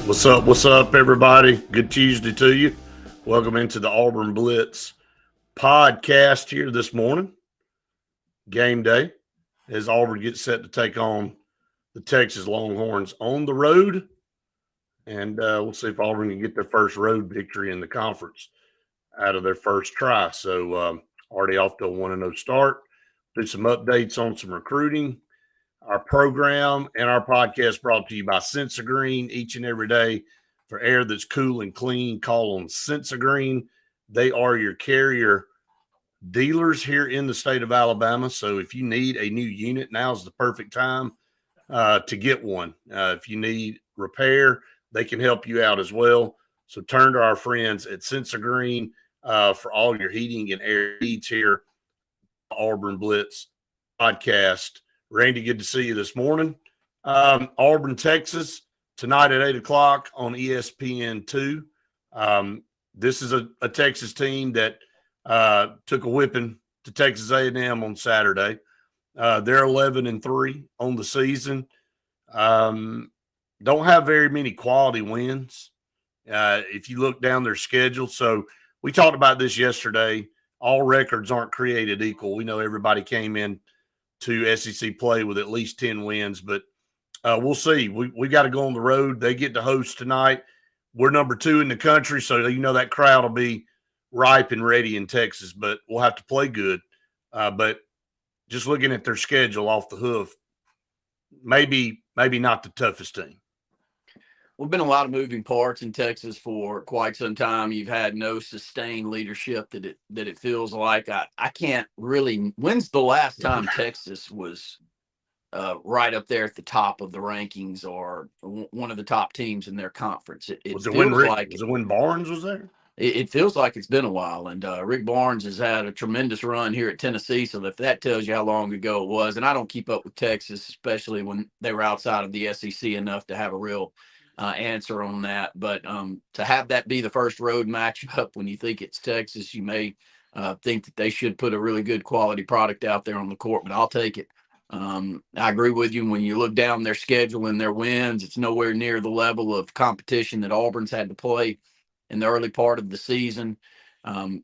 What's up, everybody? Good Tuesday to you. Welcome into the Auburn Blitz podcast here this morning. Game day as Auburn gets set to take on the Texas Longhorns on the road. And we'll see if Auburn can get their first road victory in the conference out of their first try. So already off to a 1-0 start. Do some updates on some recruiting. Our program and our podcast brought to you by Sensagreen each and every day. For air that's cool and clean, call on Sensagreen. They are your carrier dealers here in the state of Alabama. So if you need a new unit, now's the perfect time to get one. If you need repair, they can help you out as well. So turn to our friends at Sensagreen for all your heating and air needs here. Auburn Blitz podcast. Randy, good to see you this morning. Auburn, Texas, tonight at 8 o'clock on ESPN2. This is a Texas team that took a whipping to Texas A&M on Saturday. They're 11-3 on the season. Don't have very many quality wins if you look down their schedule. So we talked about this yesterday. All records aren't created equal. We know everybody came in to SEC play with at least 10 wins, but we'll see. We got to go on the road. They get to host tonight. We're number 2 in the country, so you know that crowd will be ripe and ready in Texas, but we'll have to play good. But just looking at their schedule off the hoof, maybe not the toughest team. Well, been a lot of moving parts in Texas for quite some time. You've had no sustained leadership that it feels like. I can't really. When's the last time Texas was right up there at the top of the rankings or one of the top teams in their conference? It was it when Barnes was there? It feels like it's been a while, and Rick Barnes has had a tremendous run here at Tennessee. So if that tells you how long ago it was, and I don't keep up with Texas, especially when they were outside of the SEC enough to have a real answer on that. But to have that be the first road matchup when you think it's Texas, you may think that they should put a really good quality product out there on the court, but I'll take it. I agree with you. When you look down their schedule and their wins, it's nowhere near the level of competition that Auburn's had to play in the early part of the season.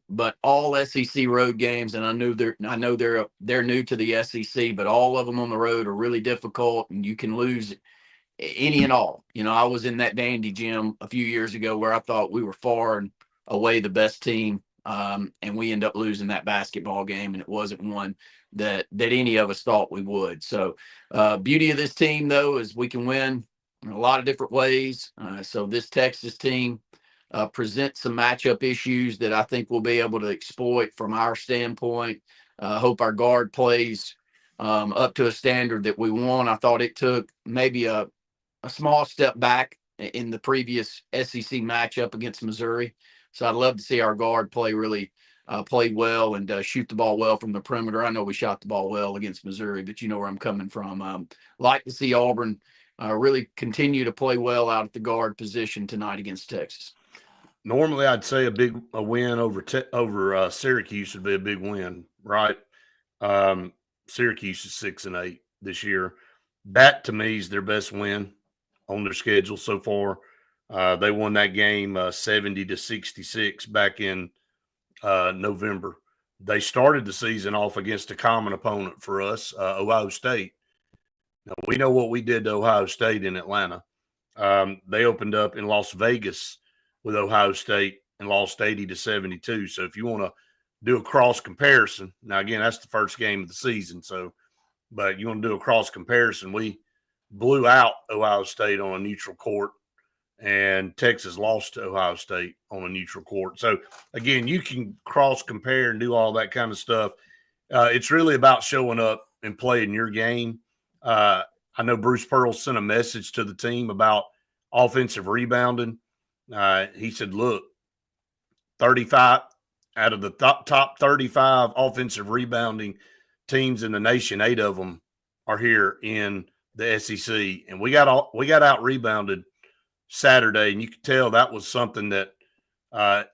But all SEC road games, and I know they're new to the SEC, but all of them on the road are really difficult, and you can lose any and all. You know, I was in that Dandy gym a few years ago where I thought we were far and away the best team, and we end up losing that basketball game, and it wasn't one that any of us thought we would. So beauty of this team, though, is we can win in a lot of different ways. So this Texas team presents some matchup issues that I think we'll be able to exploit from our standpoint. Hope our guard plays up to a standard that we want. I thought it took maybe a small step back in the previous SEC matchup against Missouri. So I'd love to see our guard play well and shoot the ball well from the perimeter. I know we shot the ball well against Missouri, but you know where I'm coming from. Like to see Auburn really continue to play well out at the guard position tonight against Texas. Normally, I'd say a win over Syracuse would be a big win, right? Syracuse is 6-8 this year. That to me is their best win on their schedule so far. They won that game 70-66 back in November. They started the season off against a common opponent for us, Ohio State. Now, we know what we did to Ohio State in Atlanta. They opened up in Las Vegas with Ohio State and lost 80-72. So if you want to do a cross comparison, now again, that's the first game of the season. But you want to do a cross comparison, we blew out Ohio State on a neutral court, and Texas lost to Ohio State on a neutral court. So again, you can cross compare and do all that kind of stuff. It's really about showing up and playing your game. I know Bruce Pearl sent a message to the team about offensive rebounding. He said, look, 35 out of the top 35 offensive rebounding teams in the nation, 8 of them are here in the SEC. And we got out rebounded Saturday, and you could tell that was something that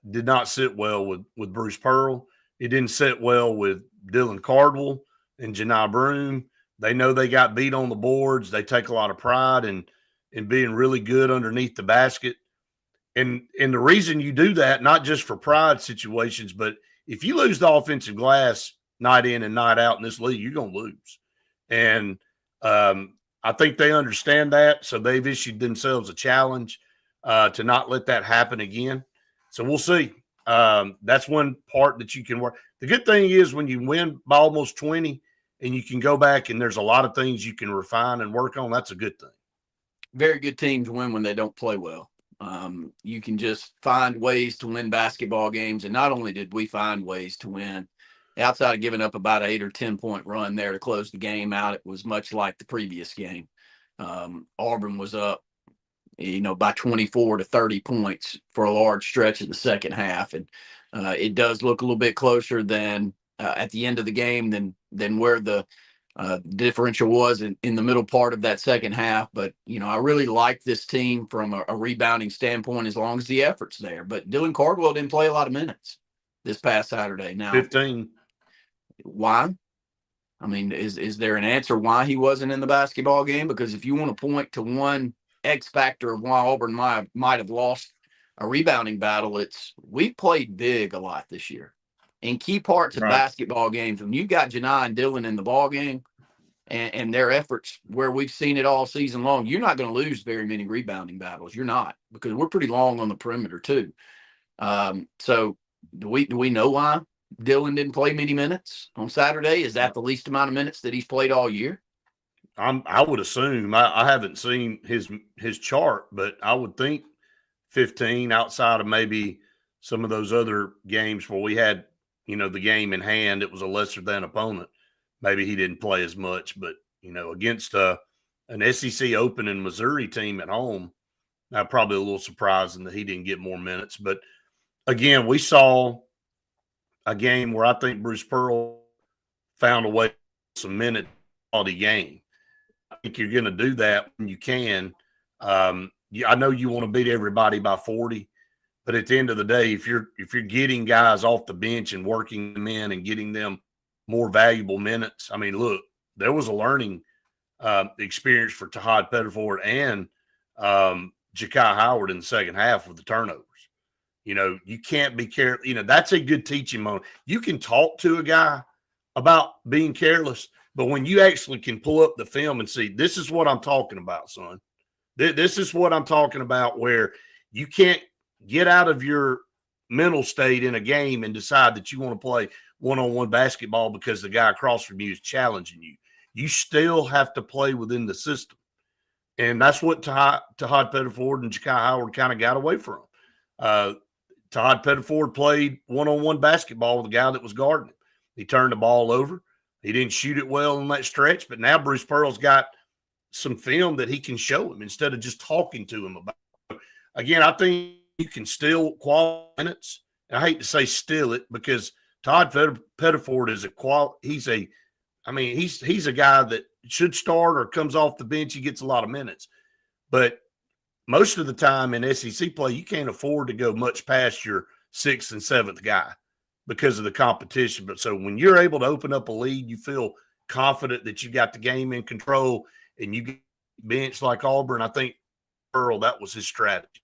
did not sit well with Bruce Pearl. It didn't sit well with Dylan Cardwell and Janai Broome. They know they got beat on the boards. They take a lot of pride in and being really good underneath the basket. And the reason you do that, not just for pride situations, but if you lose the offensive glass night in and night out in this league, you're going to lose. And I think they understand that. So they've issued themselves a challenge to not let that happen again. So we'll see. That's one part that you can work. The good thing is when you win by almost 20 and you can go back and there's a lot of things you can refine and work on, that's a good thing. Very good teams win when they don't play well. You can just find ways to win basketball games. And not only did we find ways to win, outside of giving up about 8 or 10 point run there to close the game out, it was much like the previous game. Auburn was up, by 24 to 30 points for a large stretch in the second half. And it does look a little bit closer than at the end of the game than where the differential was in the middle part of that second half. But, I really like this team from a rebounding standpoint as long as the effort's there. But Dylan Cardwell didn't play a lot of minutes this past Saturday. Now, 15. Why? I mean, is there an answer why he wasn't in the basketball game? Because if you want to point to one X factor of why Auburn might have lost a rebounding battle, it's we played big a lot this year. In key parts of basketball games, when you got Janai and Dylan in the ball game and their efforts where we've seen it all season long, you're not going to lose very many rebounding battles. You're not, because we're pretty long on the perimeter too. So do we know why Dylan didn't play many minutes on Saturday? Is that the least amount of minutes that he's played all year? I would assume. I haven't seen his chart, but I would think 15 outside of maybe some of those other games where we had, the game in hand. It was a lesser than opponent. Maybe he didn't play as much, but, against an SEC Open and Missouri team at home, probably a little surprising that he didn't get more minutes. But again, we saw a game where I think Bruce Pearl found a way to some minute quality game. I think you're going to do that when you can. I know you want to beat everybody by 40, but at the end of the day, if you're getting guys off the bench and working them in and getting them more valuable minutes, I mean, look, there was a learning experience for Tahad Pettiford and Ja'Kai Howard in the second half with the turnovers. You can't be careless. That's a good teaching moment. You can talk to a guy about being careless, but when you actually can pull up the film and see, this is what I'm talking about, son. This is what I'm talking about, where you can't get out of your mental state in a game and decide that you want to play one-on-one basketball because the guy across from you is challenging you. You still have to play within the system. And that's what Tahad Pettiford and Ja'Kai Howard kind of got away from. Tahad Pettiford played one-on-one basketball with the guy that was guarding him. He turned the ball over. He didn't shoot it well in that stretch, but now Bruce Pearl's got some film that he can show him instead of just talking to him about it. Again, I think you can steal quality minutes. I hate to say steal it, because Todd Pettiford is he's a guy that should start or comes off the bench. He gets a lot of minutes. But most of the time in SEC play, you can't afford to go much past your 6th and 7th guy because of the competition. But so when you're able to open up a lead, you feel confident that you got the game in control and you get bench like Auburn. I think Earl, that was his strategy.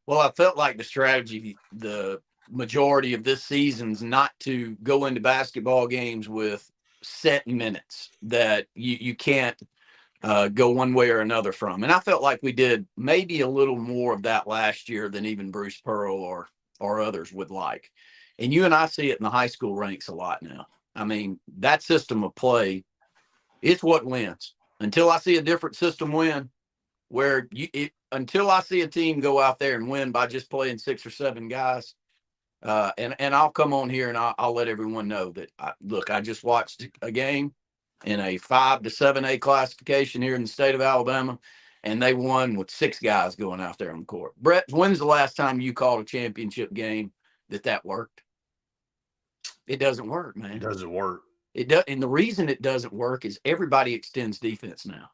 Well, I felt like the strategy, the majority of this season's not to go into basketball games with set minutes that you can't go one way or another from. And I felt like we did maybe a little more of that last year than even Bruce Pearl or others would like. And you and I see it in the high school ranks a lot now. I mean, that system of play, it's what wins. Until I see a different system win, until I see a team go out there and win by just playing 6 or 7 guys, and I'll come on here and I'll let everyone know that, I just watched a game in a 5 to 7A classification here in the state of Alabama, and they won with 6 guys going out there on the court. Brett, when's the last time you called a championship game that worked? It doesn't work, man. It doesn't work. And the reason it doesn't work is everybody extends defense now.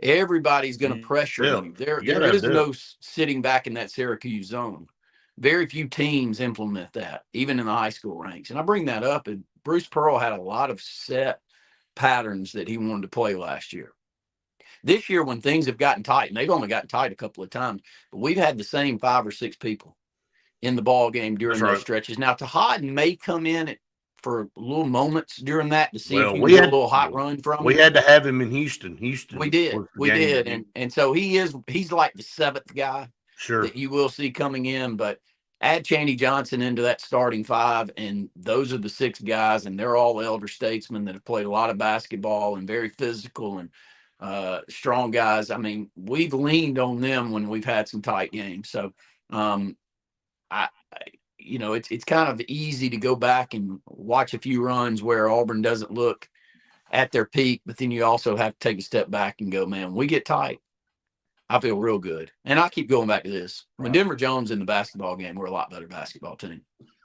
Everybody's going to pressure you. There is no sitting back in that Syracuse zone. Very few teams implement that, even in the high school ranks. And I bring that up, and Bruce Pearl had a lot of set patterns that he wanted to play last year. This year, when things have gotten tight, and they've only gotten tight a couple of times, but we've had the same 5 or 6 people in the ball game during those stretches. Now, Tahad may come in for little moments during that to see if he can get a little hot run from him. We had to have him in Houston. We did. And so he's like the 7th guy that you will see coming in, but add Chaney Johnson into that starting 5, and those are the 6 guys, and they're all elder statesmen that have played a lot of basketball and very physical and strong guys. I mean, we've leaned on them when we've had some tight games. So, it's kind of easy to go back and watch a few runs where Auburn doesn't look at their peak, but then you also have to take a step back and go, man, we get tight, I feel real good. And I keep going back to this. When Denver Jones in the basketball game, we're a lot better basketball team.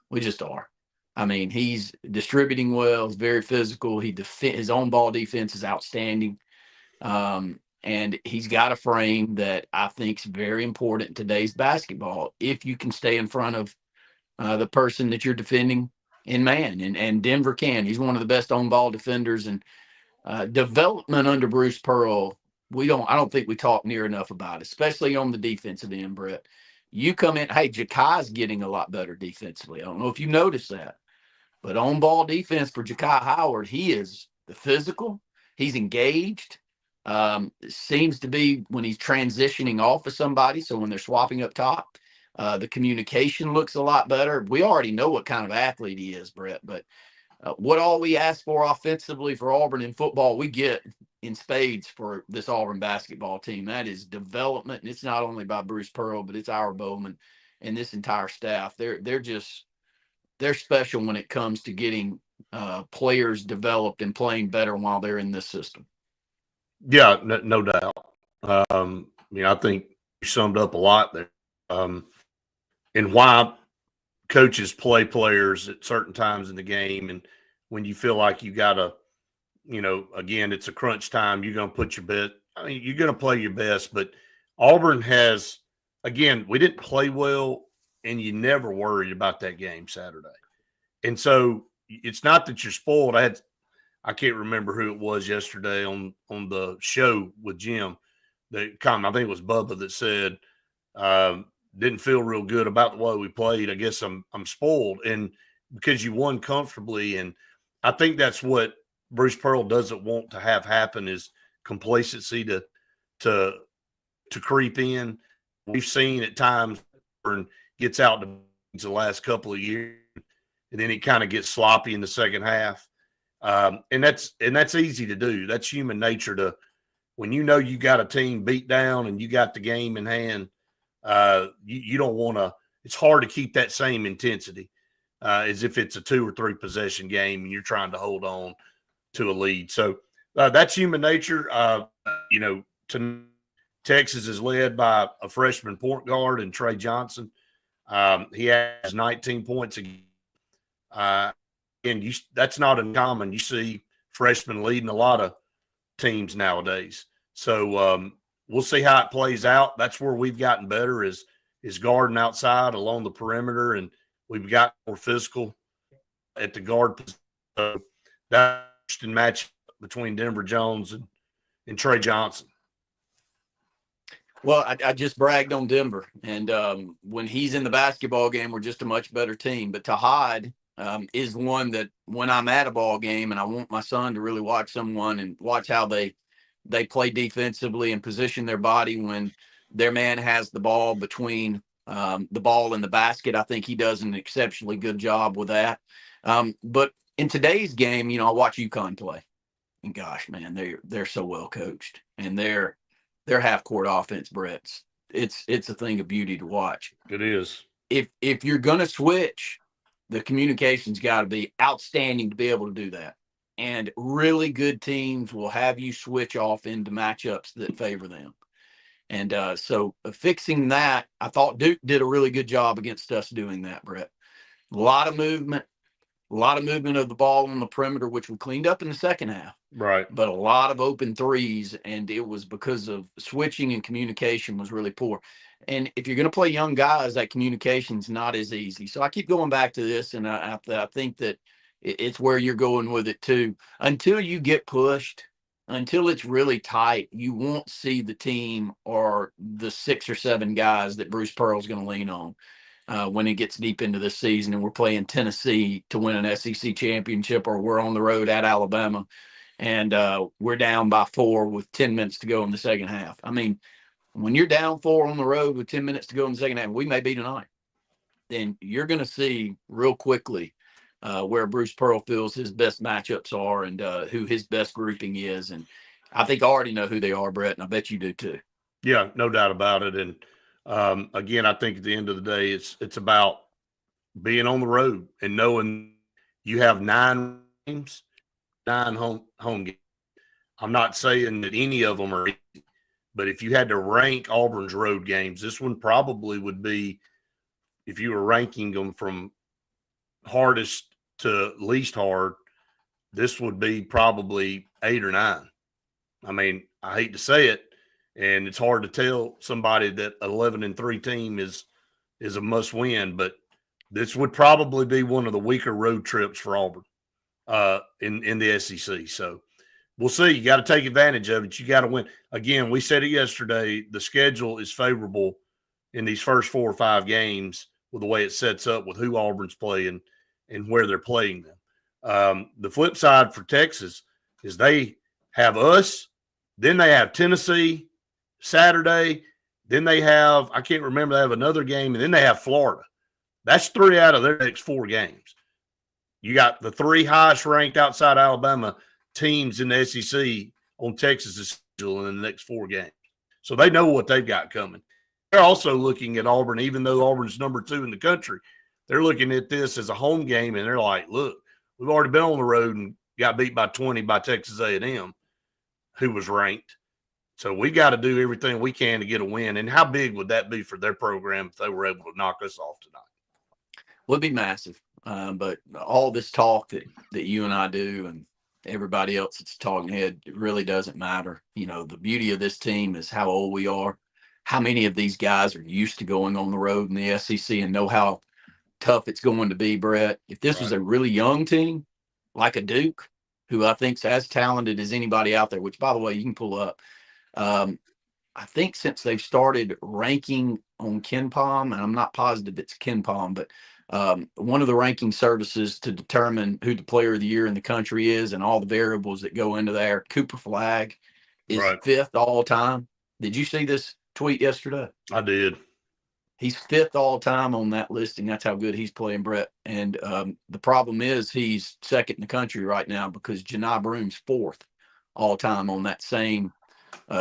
We just are. I mean, he's distributing well. He's very physical. His own ball defense is outstanding. And he's got a frame that I think is very important in today's basketball. If you can stay in front of the person that you're defending in man, and Denver can. He's one of the best on-ball defenders. And development under Bruce Pearl, I don't think we talk near enough about it, especially on the defensive end, Brett. You come in, hey, Jakai's getting a lot better defensively. I don't know if you noticed that, but on-ball defense for Jakai Howard, he is the physical. He's engaged. Seems to be when he's transitioning off of somebody. So when they're swapping up top, the communication looks a lot better. We already know what kind of athlete he is, Brett, but what all we ask for offensively for Auburn in football, we get in spades for this Auburn basketball team. That is development. And it's not only by Bruce Pearl, but it's our Bowman and this entire staff. They're special when it comes to getting players developed and playing better while they're in this system. Yeah, no doubt. I think you summed up a lot there. And why coaches play players at certain times in the game. And when you feel like you got to, again, it's a crunch time, you're going to put your best. I mean, you're going to play your best. But Auburn has, again, we didn't play well, and you never worried about that game Saturday. And so it's not that you're spoiled. I can't remember who it was yesterday on the show with Jim. I think it was Bubba that said, didn't feel real good about the way we played. I guess I'm spoiled, and because you won comfortably. And I think that's what Bruce Pearl doesn't want to have happen, is complacency to creep in. We've seen at times and gets out the last couple of years, and then it kind of gets sloppy in the second half. And that's easy to do. That's human nature when you got a team beat down and you got the game in hand. You don't want to. It's hard to keep that same intensity as if it's a 2 or 3 possession game and you're trying to hold on to a lead. So that's human nature. Texas is led by a freshman point guard and Trey Johnson. He has 19 points again. And that's not uncommon. You see freshmen leading a lot of teams nowadays. So we'll see how it plays out. That's where we've gotten better is guarding outside along the perimeter, and we've got more physical at the guard position. So that's an interesting match between Denver Jones and Trey Johnson. Well, I just bragged on Denver, and when he's in the basketball game, we're just a much better team. But Tahad is one that when I'm at a ball game and I want my son to really watch someone and watch how they play defensively and position their body when their man has the ball between the ball and the basket, I think he does an exceptionally good job with that. But in today's game, I watch UConn play, and gosh, man, they're so well coached, and their half-court offense, Brett, it's a thing of beauty to watch. It is. If you're going to switch, the communication's got to be outstanding to be able to do that. And really good teams will have you switch off into matchups that favor them. And so fixing that, I thought Duke did a really good job against us doing that, Brett. A lot of movement of the ball on the perimeter, which we cleaned up in the second half. Right. But a lot of open threes, and it was because of switching and communication was really poor. And if you're going to play young guys, that communication's not as easy. So I keep going back to this, and I think that it's where you're going with it too. Until you get pushed, until it's really tight, you won't see the team or the 6 or 7 guys that Bruce Pearl's going to lean on when it gets deep into the season and we're playing Tennessee to win an SEC championship, or we're on the road at Alabama and we're down by 4 with 10 minutes to go in the second half. I mean, when you're down 4 on the road with 10 minutes to go in the second half, we may be tonight, then you're going to see real quickly where Bruce Pearl feels his best matchups are and who his best grouping is. And I think I already know who they are, Brett, and I bet you do too. Yeah, no doubt about it. And again, I think at the end of the day, it's about being on the road and knowing you have 9 games, 9 home games. I'm not saying that any of them are easy, but if you had to rank Auburn's road games, this one probably would be, if you were ranking them from hardest to least hard, this would be probably 8 or 9. I mean, I hate to say it, and it's hard to tell somebody that 11-3 team is a must win, but this would probably be one of the weaker road trips for Auburn in the SEC. So we'll see. You got to take advantage of it. You got to win. Again, we said it yesterday, the schedule is favorable in these first 4 or 5 games with the way it sets up with who Auburn's playing and where they're playing them. The flip side for Texas is they have us, then they have Tennessee Saturday, then they have, I can't remember, they have another game, and then they have Florida. That's 3 out of their next 4 games. You got the 3 highest ranked outside Alabama teams in the SEC on Texas' schedule in the next 4 games. So they know what they've got coming. They're also looking at Auburn, even though Auburn's number 2 in the country. They're looking at this as a home game, and they're like, look, we've already been on the road and got beat by 20 by Texas A&M, who was ranked. So we got to do everything we can to get a win. And how big would that be for their program if they were able to knock us off tonight? Would be massive. But all this talk that you and I do and everybody else that's talking head, it really doesn't matter. You know, the beauty of this team is how old we are, how many of these guys are used to going on the road in the SEC and know how tough it's going to be, Brett. If this was a really young team like a Duke, who I think's as talented as anybody out there, which, by the way, you can pull up. I think since they've started ranking on KenPom, and I'm not positive it's KenPom, but one of the ranking services to determine who the player of the year in the country is and all the variables that go into there, Cooper Flagg is 5th all time. Did you see this tweet yesterday? I did. He's 5th all time on that listing. That's how good he's playing, Brett. And the problem is he's 2nd in the country right now because Janai Broom's 4th all time on that same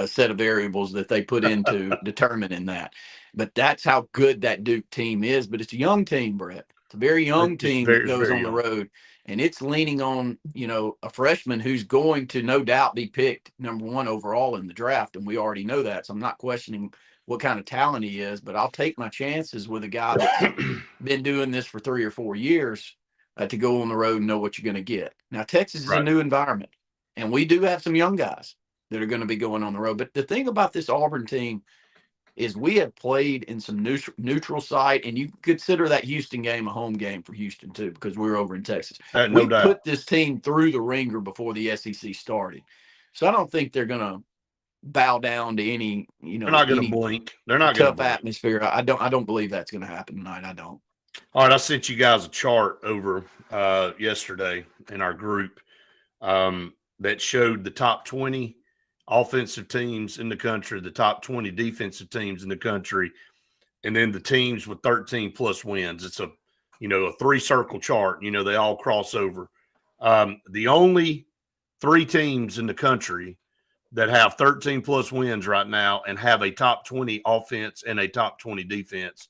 set of variables that they put into determining that. But that's how good that Duke team is. But it's a young team, Brett. It's a very young team that goes on the road. And it's leaning on, you know, a freshman who's going to no doubt be picked number 1 overall in the draft. And we already know that. So I'm not questioning what kind of talent he is, but I'll take my chances with a guy that's been doing this for 3 or 4 years to go on the road and know what you're going to get. Now, Texas is a new environment, and we do have some young guys that are going to be going on the road. But the thing about this Auburn team is we have played in some neutral site, and you consider that Houston game a home game for Houston too, because we're over in Texas. We put this team through the ringer before the SEC started. So I don't think they're going to bow down to any, you know, they're not going to blink. They're not tough atmosphere. I don't believe that's going to happen tonight. I don't. All right, I sent you guys a chart over yesterday in our group that showed the top 20 offensive teams in the country, the top 20 defensive teams in the country, and then the teams with 13 plus wins. It's a 3-circle chart. You know, they all cross over. The only 3 teams in the country that have 13 plus wins right now and have a top 20 offense and a top 20 defense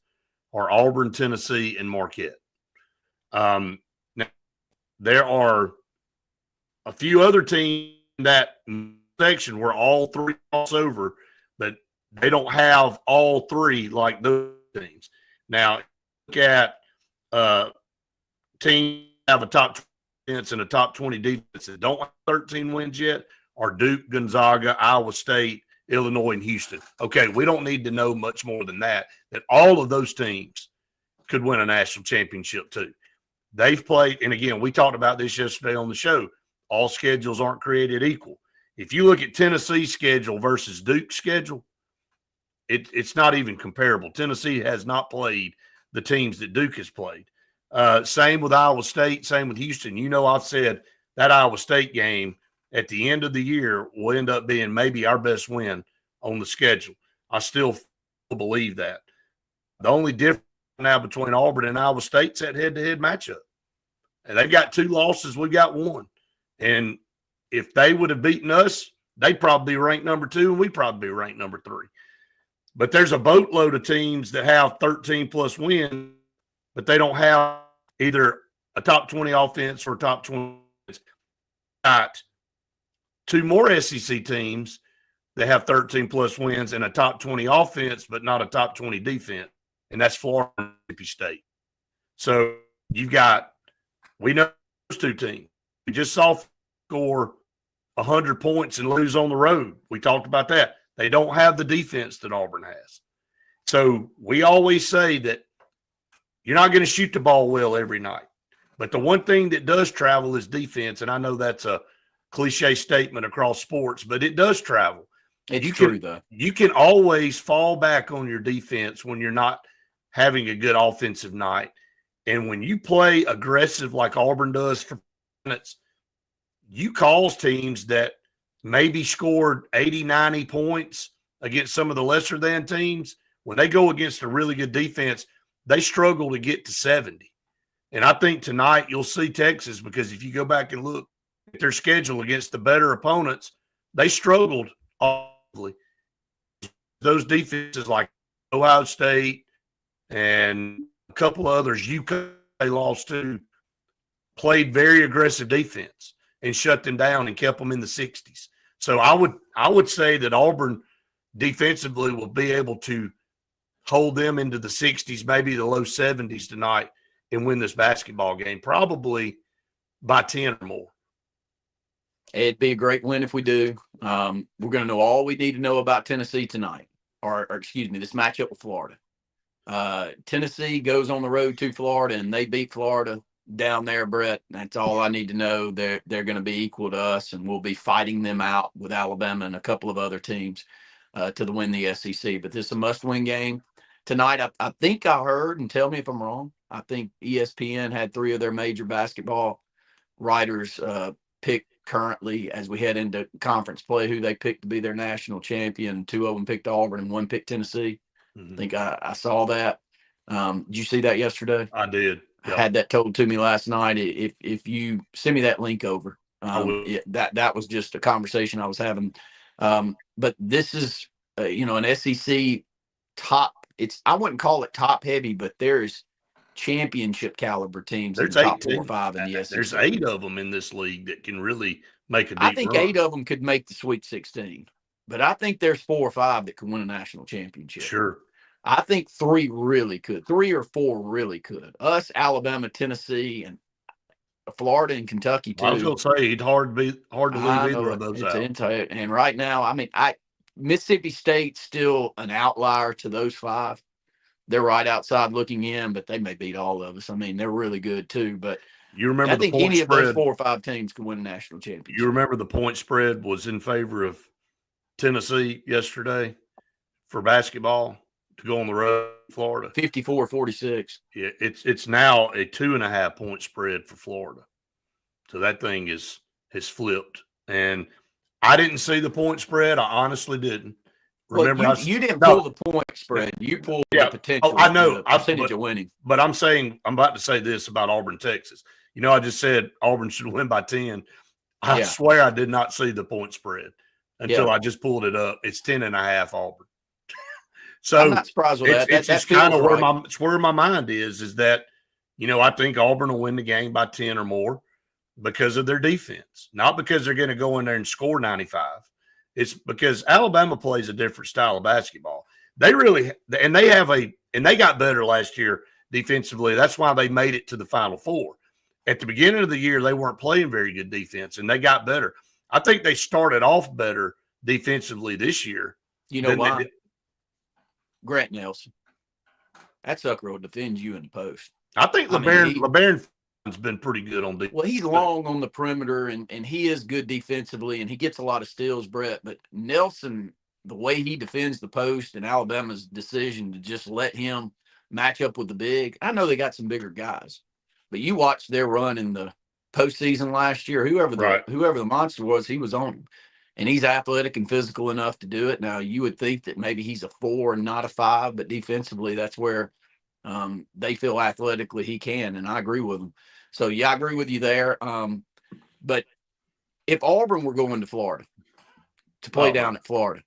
are Auburn, Tennessee, and Marquette. Now, there are a few other teams in that section where all 3 cross over, but they don't have all 3 like those teams. Now, look at teams that have a top 20 defense and a top 20 defense that don't have 13 wins yet are Duke, Gonzaga, Iowa State, Illinois, and Houston. Okay, we don't need to know much more than that all of those teams could win a national championship too. They've played, and again, we talked about this yesterday on the show, all schedules aren't created equal. If you look at Tennessee's schedule versus Duke's schedule, it's not even comparable. Tennessee has not played the teams that Duke has played. Same with Iowa State, same with Houston. You know, I've said that Iowa State game at the end of the year will end up being maybe our best win on the schedule. I still believe that. The only difference now between Auburn and Iowa State's that head-to-head matchup. And they've got 2 losses. We've got 1. And if they would have beaten us, they'd probably be ranked number 2, and we'd probably be ranked number 3. But there's a boatload of teams that have 13-plus wins, but they don't have either a top 20 offense or top 20. Got 2 more SEC teams that have 13-plus wins and a top 20 offense, but not a top 20 defense, and that's Florida and Mississippi State. So you've got – we know those 2 teams. We just saw score 100 points and lose on the road. We talked about that. They don't have the defense that Auburn has. So we always say that you're not going to shoot the ball well every night. But the one thing that does travel is defense, and I know that's a cliche statement across sports, but it does travel. It's true, though. You can always fall back on your defense when you're not having a good offensive night. And when you play aggressive like Auburn does for minutes, you cause teams that maybe scored 80, 90 points against some of the lesser than teams. When they go against a really good defense, they struggle to get to 70. And I think tonight you'll see Texas, because if you go back and look at their schedule against the better opponents, they struggled offensively. Those defenses like Ohio State and a couple of others they lost to played very aggressive defense and shut them down and kept them in the 60s. So I would say that Auburn defensively will be able to hold them into the 60s, maybe the low 70s tonight, and win this basketball game, probably by 10 or more. It'd be a great win if we do. We're going to know all we need to know about Tennessee tonight, or excuse me, this matchup with Florida. Tennessee goes on the road to Florida, and they beat Florida down there, Brett. That's all I need to know. They're going to be equal to us, and we'll be fighting them out with Alabama and a couple of other teams to win the SEC. But this is a must-win game tonight. I think I heard, and tell me if I'm wrong, I think ESPN had 3 of their major basketball writers pick currently as we head into conference play who they picked to be their national champion. 2 of them picked Auburn and 1 picked Tennessee. I think I saw that. Did you see that yesterday? I did. Yep. I had that told to me last night. If you send me that link over, that was just a conversation I was having. But this is, an SEC top. I wouldn't call it top heavy, but there's championship caliber teams in the top 4 or 5 in the SEC. There's 8 of them in this league that can really make a deep I think run. 8 of them could make the Sweet 16, but I think there's 4 or 5 that could win a national championship. Sure. I think 3 really could. 3 or 4 really could. Us, Alabama, Tennessee, and Florida and Kentucky too. I was going to say it's hard to leave either of those out. And right now, Mississippi State's still an outlier to those 5. They're right outside looking in, but they may beat all of us. They're really good too. But you remember I think any of those 4 or 5 teams could win a national championship. You remember the point spread was in favor of Tennessee yesterday for basketball to go on the road in Florida. 54-46. Yeah, it's now a 2.5 point spread for Florida. So that thing has flipped. And I didn't see the point spread. I honestly didn't. Remember, you didn't pull the point spread. You pulled the potential. I know. The percentage of winning. But I'm about to say this about Auburn, Texas. I just said Auburn should win by 10. I swear I did not see the point spread until I just pulled it up. It's 10.5 Auburn. So I'm not surprised with that. It's just kind of where my mind is that, I think Auburn will win the game by 10 or more because of their defense, not because they're going to go in there and score 95. It's because Alabama plays a different style of basketball. They got better last year defensively. That's why they made it to the Final Four. At the beginning of the year, they weren't playing very good defense, and they got better. I think they started off better defensively this year. You know why? Grant Nelson. That sucker will defend you in the post. I think LeBaron has been pretty good on defense. Well, he's long on the perimeter, and he is good defensively, and he gets a lot of steals, Brett. But Nelson, the way he defends the post, and Alabama's decision to just let him match up with the big. I know they got some bigger guys, but you watched their run in the postseason last year. Whoever the monster was, he was on him. And he's athletic and physical enough to do it. Now, you would think that maybe he's a 4 and not a 5, but defensively, that's where they feel athletically he can, and I agree with them. So, yeah, I agree with you there. But if Auburn were going to Florida to play down at Florida,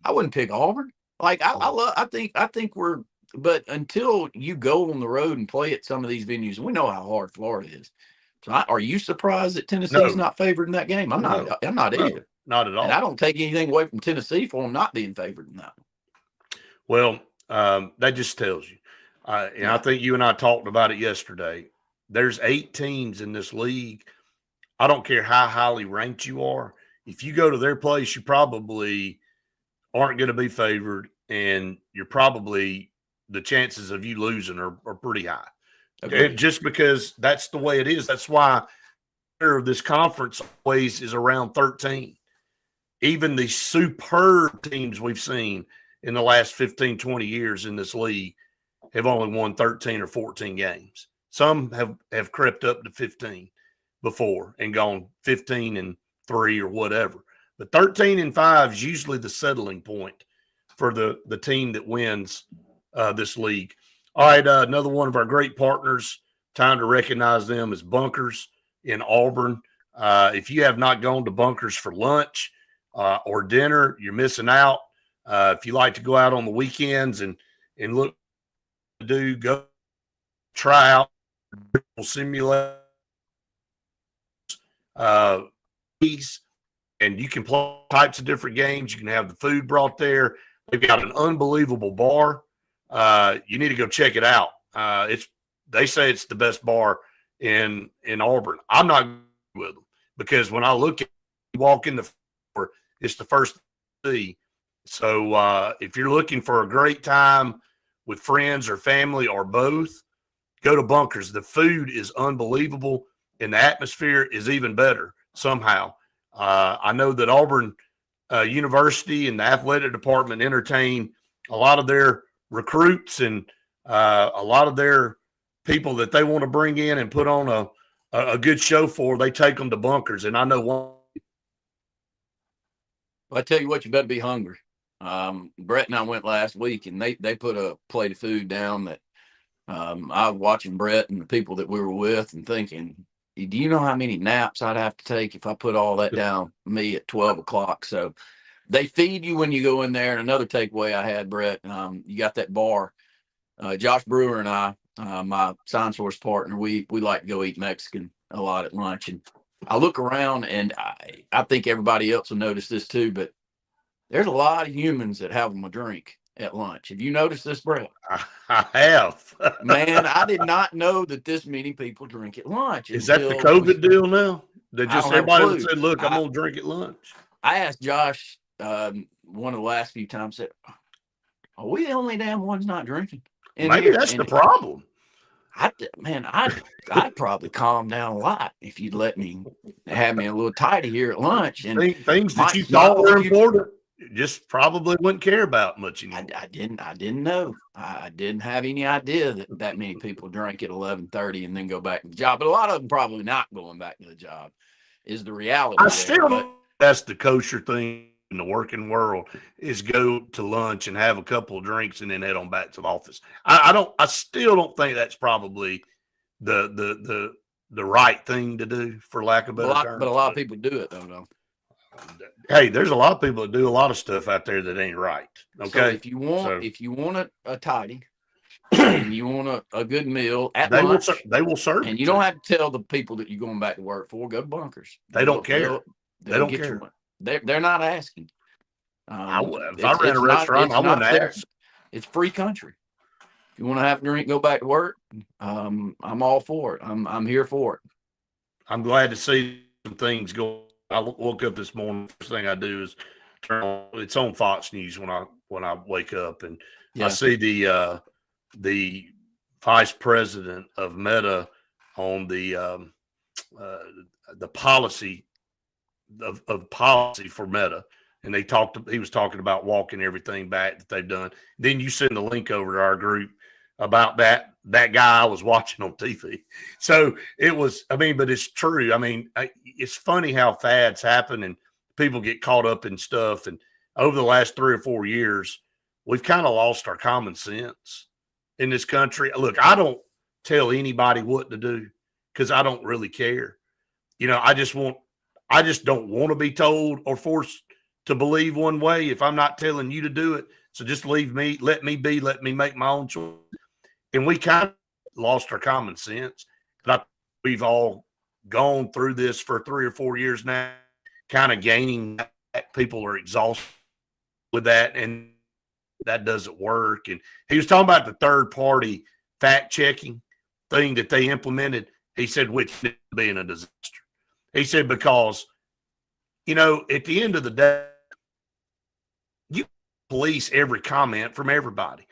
I wouldn't pick Auburn. Like, I think we're – but until you go on the road and play at some of these venues, we know how hard Florida is. So, are you surprised that Tennessee's not favored in that game? I'm not either. Not at all. And I don't take anything away from Tennessee for them not being favored in that. Well, that just tells you. And I think you and I talked about it yesterday. There's 8 teams in this league. I don't care how highly ranked you are. If you go to their place, you probably aren't going to be favored, and you're probably the chances of you losing are pretty high. Okay. Just because that's the way it is. That's why this conference always is around 13. Even the superb teams we've seen in the last 15, 20 years in this league have only won 13 or 14 games. Some have crept up to 15 before and gone 15-3 or whatever. But 13-5 is usually the settling point for the team that wins this league. All right, another one of our great partners, time to recognize them, is Bunkers in Auburn. If you have not gone to Bunkers for lunch or dinner, you're missing out. If you like to go out on the weekends and look to go try out simulate and you can play types of different games. You can have the food brought there. They've got an unbelievable bar. You need to go check it out. They say it's the best bar in Auburn. I'm not with them because when I look at you walk in the door, it's the first to see. So if you're looking for a great time with friends or family or both, go to Bunkers. The food is unbelievable, and the atmosphere is even better somehow. I know that Auburn University and the athletic department entertain a lot of their recruits and a lot of their people that they want to bring in and put on a good show for. They take them to Bunkers, and I know one. Well, I tell you what, you better be hungry. Brett and I went last week, and they put a plate of food down that I was watching Brett and the people that we were with and thinking, do you know how many naps I'd have to take if I put all that down me at 12 o'clock? So they feed you when you go in there. And another takeaway I had, Brett, you got that bar. Josh Brewer and I, my Sign Source partner, we like to go eat Mexican a lot at lunch. And I look around, and I think everybody else will notice this too, but there's a lot of humans that have them a drink at lunch. Have you noticed this, Brett? I have. Man, I did not know that this many people drink at lunch. Is that the COVID deal now? That just everybody said, look, I'm going to drink at lunch. I asked Josh one of the last few times, said, are we the only damn ones not drinking? Maybe that's the problem. I'd probably calm down a lot if you'd let me have me a little tighty here at lunch. And things that you thought were important, just probably wouldn't care about much anymore. I didn't know. I didn't have any idea that many people drink at 11:30 and then go back to the job. But a lot of them probably not going back to the job is the reality. That's the kosher thing in the working world, is go to lunch and have a couple of drinks and then head on back to the office. I still don't think that's probably the right thing to do, for lack of better terms. But a lot of people do it though. Hey, there's a lot of people that do a lot of stuff out there that ain't right. Okay. So if you want a tidy and you want a good meal at lunch, they will serve. And you don't have to tell the people that you're going back to work for, go to Bunkers. They don't care. They don't care. They're not asking. If I ran a restaurant, I wouldn't ask. It's free country. If you want to have a drink, go back to work. I'm all for it. I'm here for it. I'm glad to see some things go. I woke up this morning. First thing I do is turn on. It's on Fox News when I wake up, and I see the vice president of Meta on the policy of policy for Meta, and he was talking about walking everything back that they've done. Then you send the link over to our group about that guy I was watching on TV. So it was, but it's true. It's funny how fads happen and people get caught up in stuff. And over the last 3 or 4 years, we've kind of lost our common sense in this country. Look, I don't tell anybody what to do because I don't really care. I just don't want to be told or forced to believe one way if I'm not telling you to do it. So just let me make my own choice. And we kind of lost our common sense. But we've all gone through this for 3 or 4 years now, kind of gaining that. People are exhausted with that, and that doesn't work. And he was talking about the third-party fact-checking thing that they implemented. He said, which ended up being a disaster. He said, because, at the end of the day, you police every comment from everybody.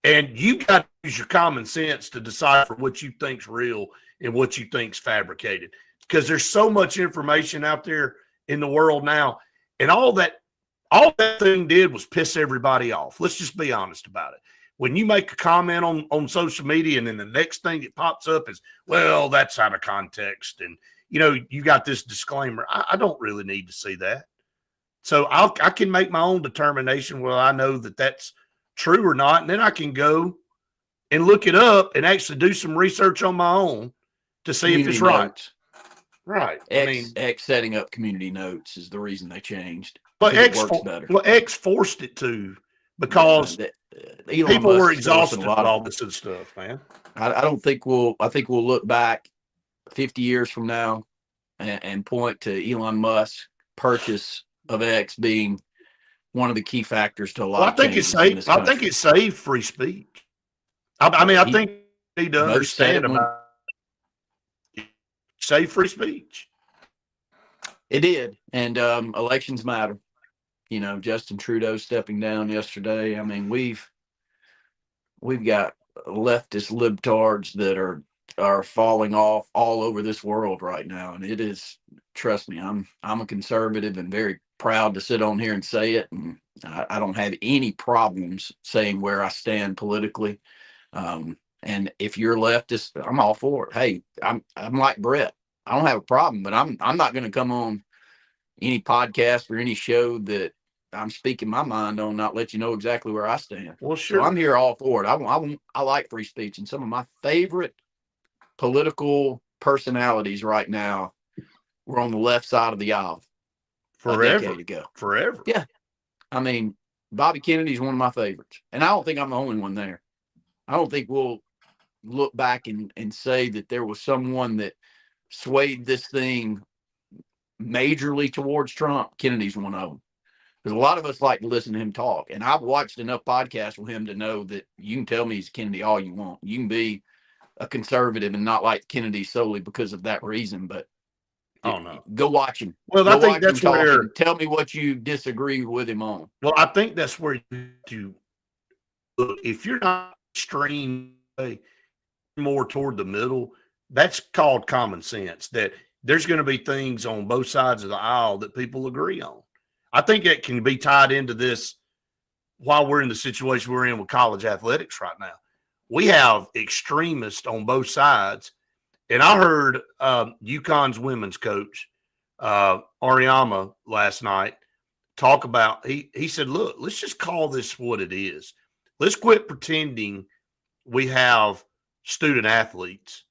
And you got to use your common sense to decipher what you think's real and what you think's fabricated. Because there's so much information out there in the world now. And all that thing did was piss everybody off. Let's just be honest about it. When you make a comment on social media and then the next thing that pops up is, well, that's out of context. And, you got this disclaimer. I don't really need to see that. So I can make my own determination whether I know that that's true or not. And then I can go and look it up and actually do some research on my own to see if it's right. Notes. Right. X setting up community notes is the reason they changed. But X works better. Well, X forced it to because people were exhausted with all this other stuff, man. I think we'll look back 50 years from now and point to Elon Musk's purchase of X being one of the key factors to a lot of changes. I think it saved free speech. I think they need to understand about save free speech. It did. And elections matter. Justin Trudeau stepping down yesterday. We've got leftist libtards that are falling off all over this world right now. And it is, trust me, I'm a conservative and very proud to sit on here and say it. And I don't have any problems saying where I stand politically. And if you're leftist, I'm all for it. Hey, I'm like Brett. I don't have a problem, but I'm not going to come on any podcast or any show that I'm speaking my mind on, not let you know exactly where I stand. Well, sure. So I'm here all for it. I like free speech, and some of my favorite political personalities right now were on the left side of the aisle a decade ago. Forever. Yeah. Bobby Kennedy's one of my favorites, and I don't think I'm the only one there. I don't think we'll look back and say that there was someone that swayed this thing majorly towards Trump. Kennedy's one of them. Because a lot of us like to listen to him talk. And I've watched enough podcasts with him to know that you can tell me he's Kennedy all you want. You can be a conservative and not like Kennedy solely because of that reason. But go watch him. Well, I think that's where. Tell me what you disagree with him on. Well, I think that's where you look. If you're not extreme, more toward the middle, that's called common sense. That there's going to be things on both sides of the aisle that people agree on. I think it can be tied into this while we're in the situation we're in with college athletics right now. We have extremists on both sides. And I heard UConn's women's coach, Ariama, last night talk about, he said, look, let's just call this what it is. Let's quit pretending we have student athletes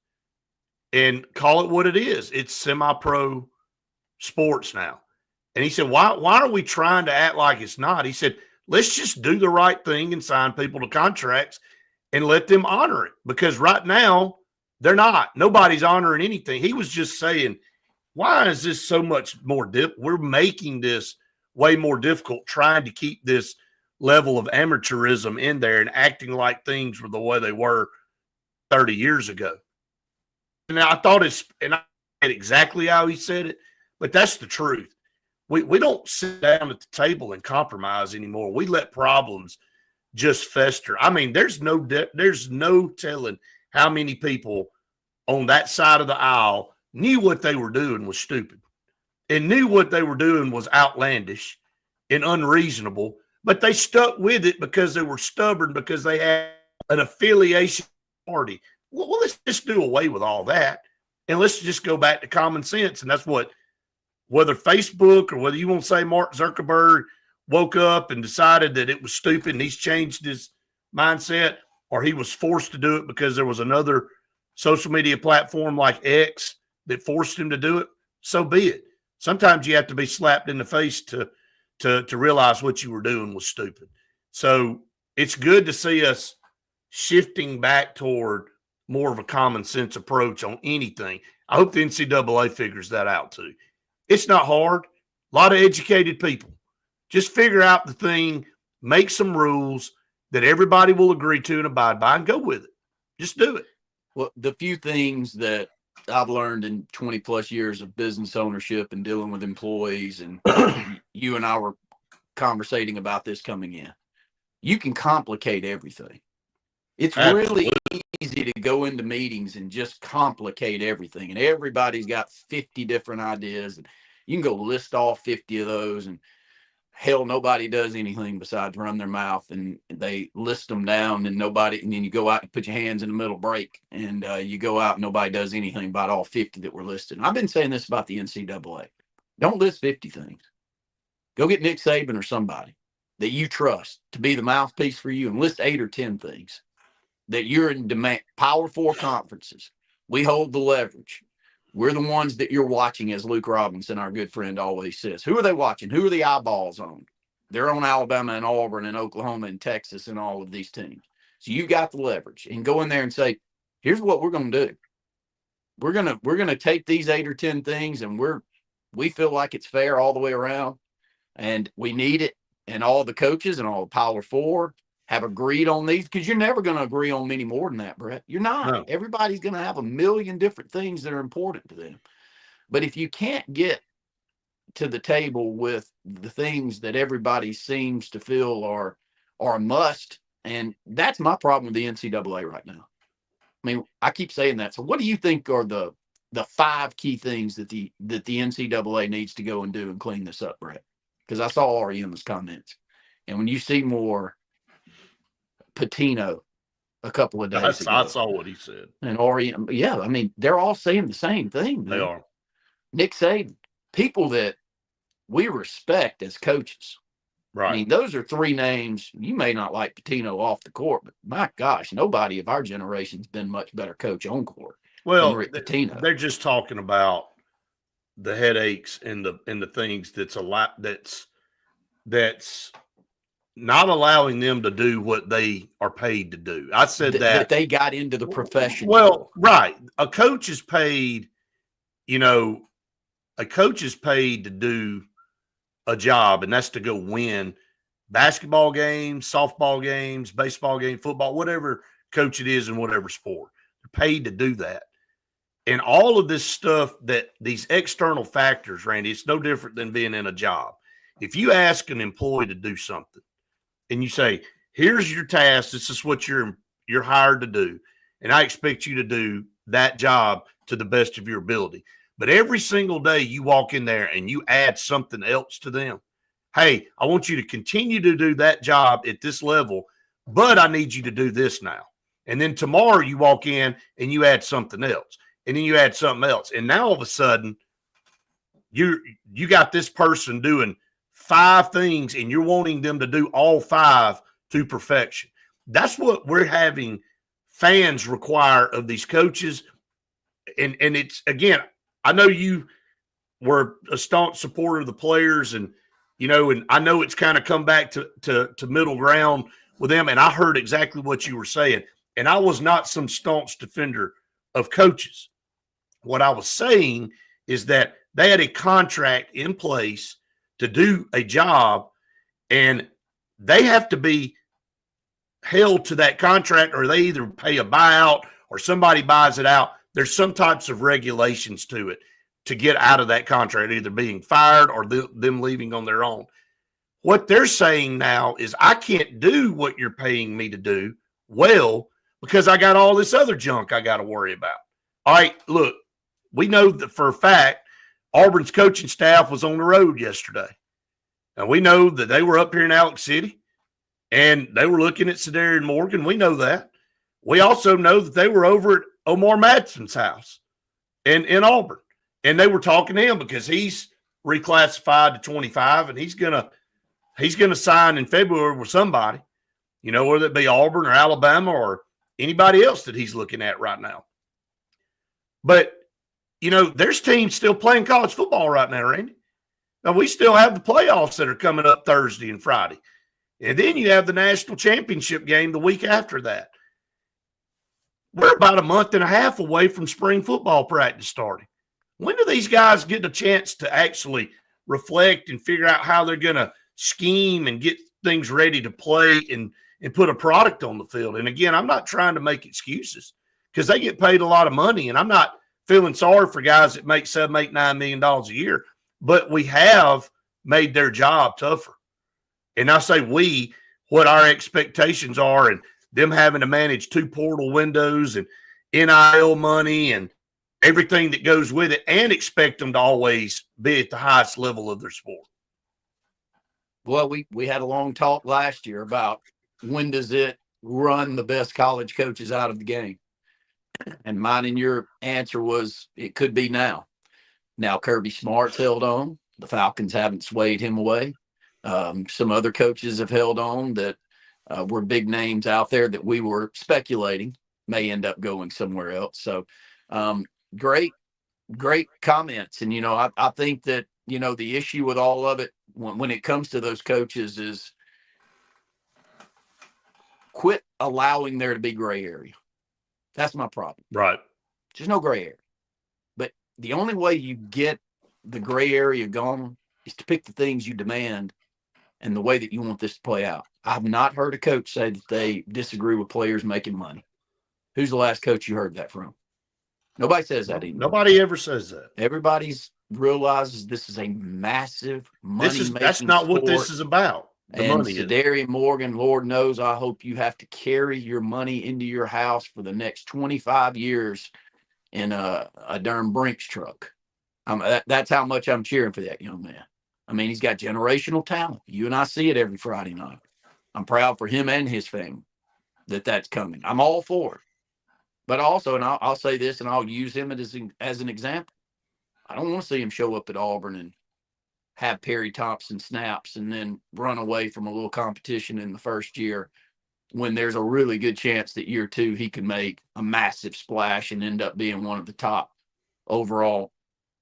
and call it what it is. It's semi-pro sports now. And he said, why are we trying to act like it's not? He said, let's just do the right thing and sign people to contracts and let them honor it. Because right now, they're not. Nobody's honoring anything. He was just saying, why is this so much more we're making this way more difficult, trying to keep this level of amateurism in there and acting like things were the way they were 30 years ago. And I thought and I said exactly how he said it, but that's the truth. We don't sit down at the table and compromise anymore. We let problems just fester. There's no telling how many people on that side of the aisle knew what they were doing was stupid and knew what they were doing was outlandish and unreasonable, but they stuck with it because they were stubborn, because they had an affiliation party. Well, let's just do away with all that and let's just go back to common sense. And that's what, whether Facebook or whether you want to say Mark Zuckerberg woke up and decided that it was stupid and he's changed his mindset, or he was forced to do it because there was another social media platform like X that forced him to do it, so be it. Sometimes you have to be slapped in the face to realize what you were doing was stupid. So it's good to see us shifting back toward more of a common sense approach on anything. I hope the NCAA figures that out too. It's not hard. A lot of educated people. Just figure out the thing, make some rules that everybody will agree to and abide by, and go with it. Just do it. Well, the few things that I've learned in 20 plus years of business ownership and dealing with employees, and you and I were conversating about this coming in, you can complicate everything. It's really easy to go into meetings and just complicate everything. And everybody's got 50 different ideas. And you can go list all 50 of those, and hell, nobody does anything besides run their mouth, and they list them down, and nobody, and then you go out and put your hands in the middle break, and you go out and nobody does anything about all 50 that were listed. And I've been saying this about the NCAA. Don't list 50 things. Go get Nick Saban or somebody that you trust to be the mouthpiece for you and list 8 or 10 things that you're in demand. Power 4 conferences. We hold the leverage. We're the ones that you're watching, as Luke Robinson, our good friend, always says. Who are they watching? Who are the eyeballs on? They're on Alabama and Auburn and Oklahoma and Texas and all of these teams. So you got the leverage, and go in there and say, here's what we're going to do. We're going to take these 8 or 10 things, and we feel like it's fair all the way around, and we need it. And all the coaches and all the Power 4 have agreed on these, because you're never going to agree on many more than that, Brett. You're not. No. Everybody's going to have a million different things that are important to them. But if you can't get to the table with the things that everybody seems to feel are a must, and that's my problem with the NCAA right now. I mean, I keep saying that. So what do you think are the 5 key things that the NCAA needs to go and do and clean this up, Brett? Because I saw REM's comments. And when you see more Patino a couple of days ago. I saw what he said. And REM, yeah, I mean, they're all saying the same thing. Man. They are. Nick Saban, people that we respect as coaches. Right. I mean, those are 3 names. You may not like Patino off the court, but my gosh, nobody of our generation's been much better coach on court. Well, they're just talking about the headaches and the things that's a lot that's not allowing them to do what they are paid to do. I said that they got into the profession. Well, right. A coach is paid, to do a job, and that's to go win basketball games, softball games, baseball games, football, whatever coach it is in whatever sport. They're paid to do that. And all of this stuff, that these external factors, Randy, it's no different than being in a job. If you ask an employee to do something, and you say, here's your task, this is what you're hired to do, and I expect you to do that job to the best of your ability. But every single day you walk in there and you add something else to them. Hey, I want you to continue to do that job at this level, but I need you to do this now. And then tomorrow you walk in and you add something else, and then you add something else. And now all of a sudden you got this person doing 5 things, and you're wanting them to do all 5 to perfection. That's what we're having fans require of these coaches. And it's, again, I know you were a staunch supporter of the players, and I know it's kind of come back to middle ground with them. And I heard exactly what you were saying. And I was not some staunch defender of coaches. What I was saying is that they had a contract in place to do a job, and they have to be held to that contract, or they either pay a buyout or somebody buys it out. There's some types of regulations to it to get out of that contract, either being fired or them leaving on their own. What they're saying now is, I can't do what you're paying me to do well because I got all this other junk I got to worry about. All right, look, we know that for a fact Auburn's coaching staff was on the road yesterday. And we know that they were up here in Alex City and they were looking at Sedarian Morgan. We know that. We also know that they were over at Omar Madson's house in Auburn. And they were talking to him because he's reclassified to 25 and he's gonna sign in February with somebody, whether it be Auburn or Alabama or anybody else that he's looking at right now. But, there's teams still playing college football right now, Randy. Now, we still have the playoffs that are coming up Thursday and Friday. And then you have the national championship game the week after that. We're about a month and a half away from spring football practice starting. When do these guys get a chance to actually reflect and figure out how they're going to scheme and get things ready to play and put a product on the field? And again, I'm not trying to make excuses because they get paid a lot of money, and I'm not feeling sorry for guys that make $7, $8, $9 million a year. But we have made their job tougher. And I say what our expectations are, and them having to manage 2 portal windows and NIL money and everything that goes with it, and expect them to always be at the highest level of their sport. Well, we had a long talk last year about when does it run the best college coaches out of the game. And mine and your answer was it could be now. Now, Kirby Smart's held on. The Falcons haven't swayed him away. Some other coaches have held on that were big names out there that we were speculating may end up going somewhere else. So great comments. And, I think that, the issue with all of it when it comes to those coaches is quit allowing there to be gray area. That's my problem. Right. There's no gray area. The only way you get the gray area gone is to pick the things you demand and the way that you want this to play out. I've not heard a coach say that they disagree with players making money. Who's the last coach you heard that from? Nobody says that anymore. Nobody ever says that. Everybody's realizes this is a massive money-making That's not sport. what this is about. And Sedarian Morgan, Lord knows, I hope you have to carry your money into your house for the next 25 years in a darn Brinks truck. That's how much I'm cheering for that young man. I mean, he's got generational talent. You and I see it every Friday night. I'm proud for him and his family that's coming. I'm all for it. But also, and I'll say this, and I'll use him as an example. I don't want to see him show up at Auburn and have Perry Thompson snaps and then run away from a little competition in the first year when there's a really good chance that year 2 he can make a massive splash and end up being one of the top overall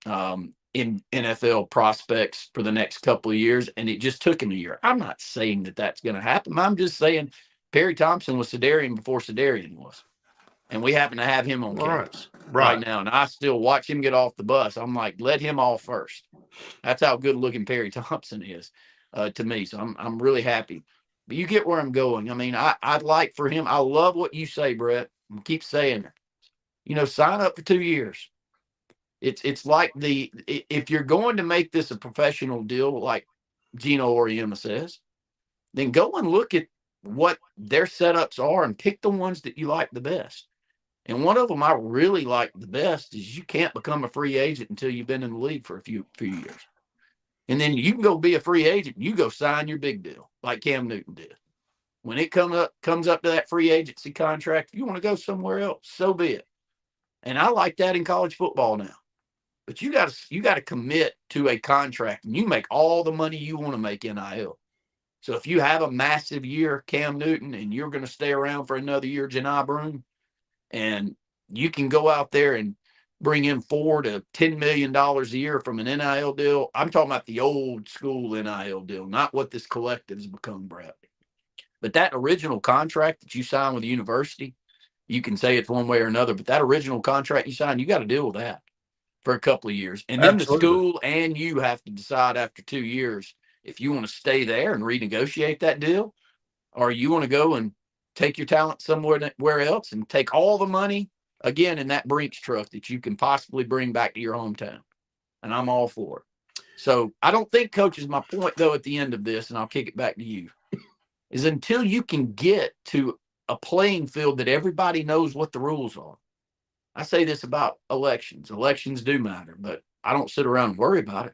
in NFL prospects for the next couple of years. And it just took him a year. I'm not saying that that's going to happen. I'm just saying Perry Thompson was Sedarian before Sedarian was. And we happen to have him on campus right now. And I still watch him get off the bus. I'm like, let him off first. That's how good looking Perry Thompson is to me. So I'm really happy. But you get where I'm going. I mean, I'd like for him. I love what you say, Brett. I keep saying it. Sign up for 2 years. It's like if you're going to make this a professional deal, like Gino Auriemma says, then go and look at what their setups are and pick the ones that you like the best. And one of them I really like the best is you can't become a free agent until you've been in the league for a few years. And then you can go be a free agent. You go sign your big deal like Cam Newton did. When it comes up to that free agency contract, if you want to go somewhere else, so be it. And I like that in college football now. But you got to commit to a contract, and you make all the money you want to make NIL. So if you have a massive year, Cam Newton, and you're going to stay around for another year, Janai Broome, and you can go out there and bring in $4 to $10 million a year from an NIL deal. I'm talking about the old school NIL deal, not what this collective has become, Brett. But that original contract that you signed with the university, you can say it's one way or another, but that original contract you signed, you got to deal with that for a couple of years. And then the school and you have to decide after 2 years if you want to stay there and renegotiate that deal, or you want to go and take your talent somewhere else and take all the money, again, in that Brinks truck that you can possibly bring back to your hometown. And I'm all for it. So I don't think, Coach, is my point, though, at the end of this, and I'll kick it back to you, is until you can get to a playing field that everybody knows what the rules are, I say this about elections. Elections do matter, but I don't sit around and worry about it.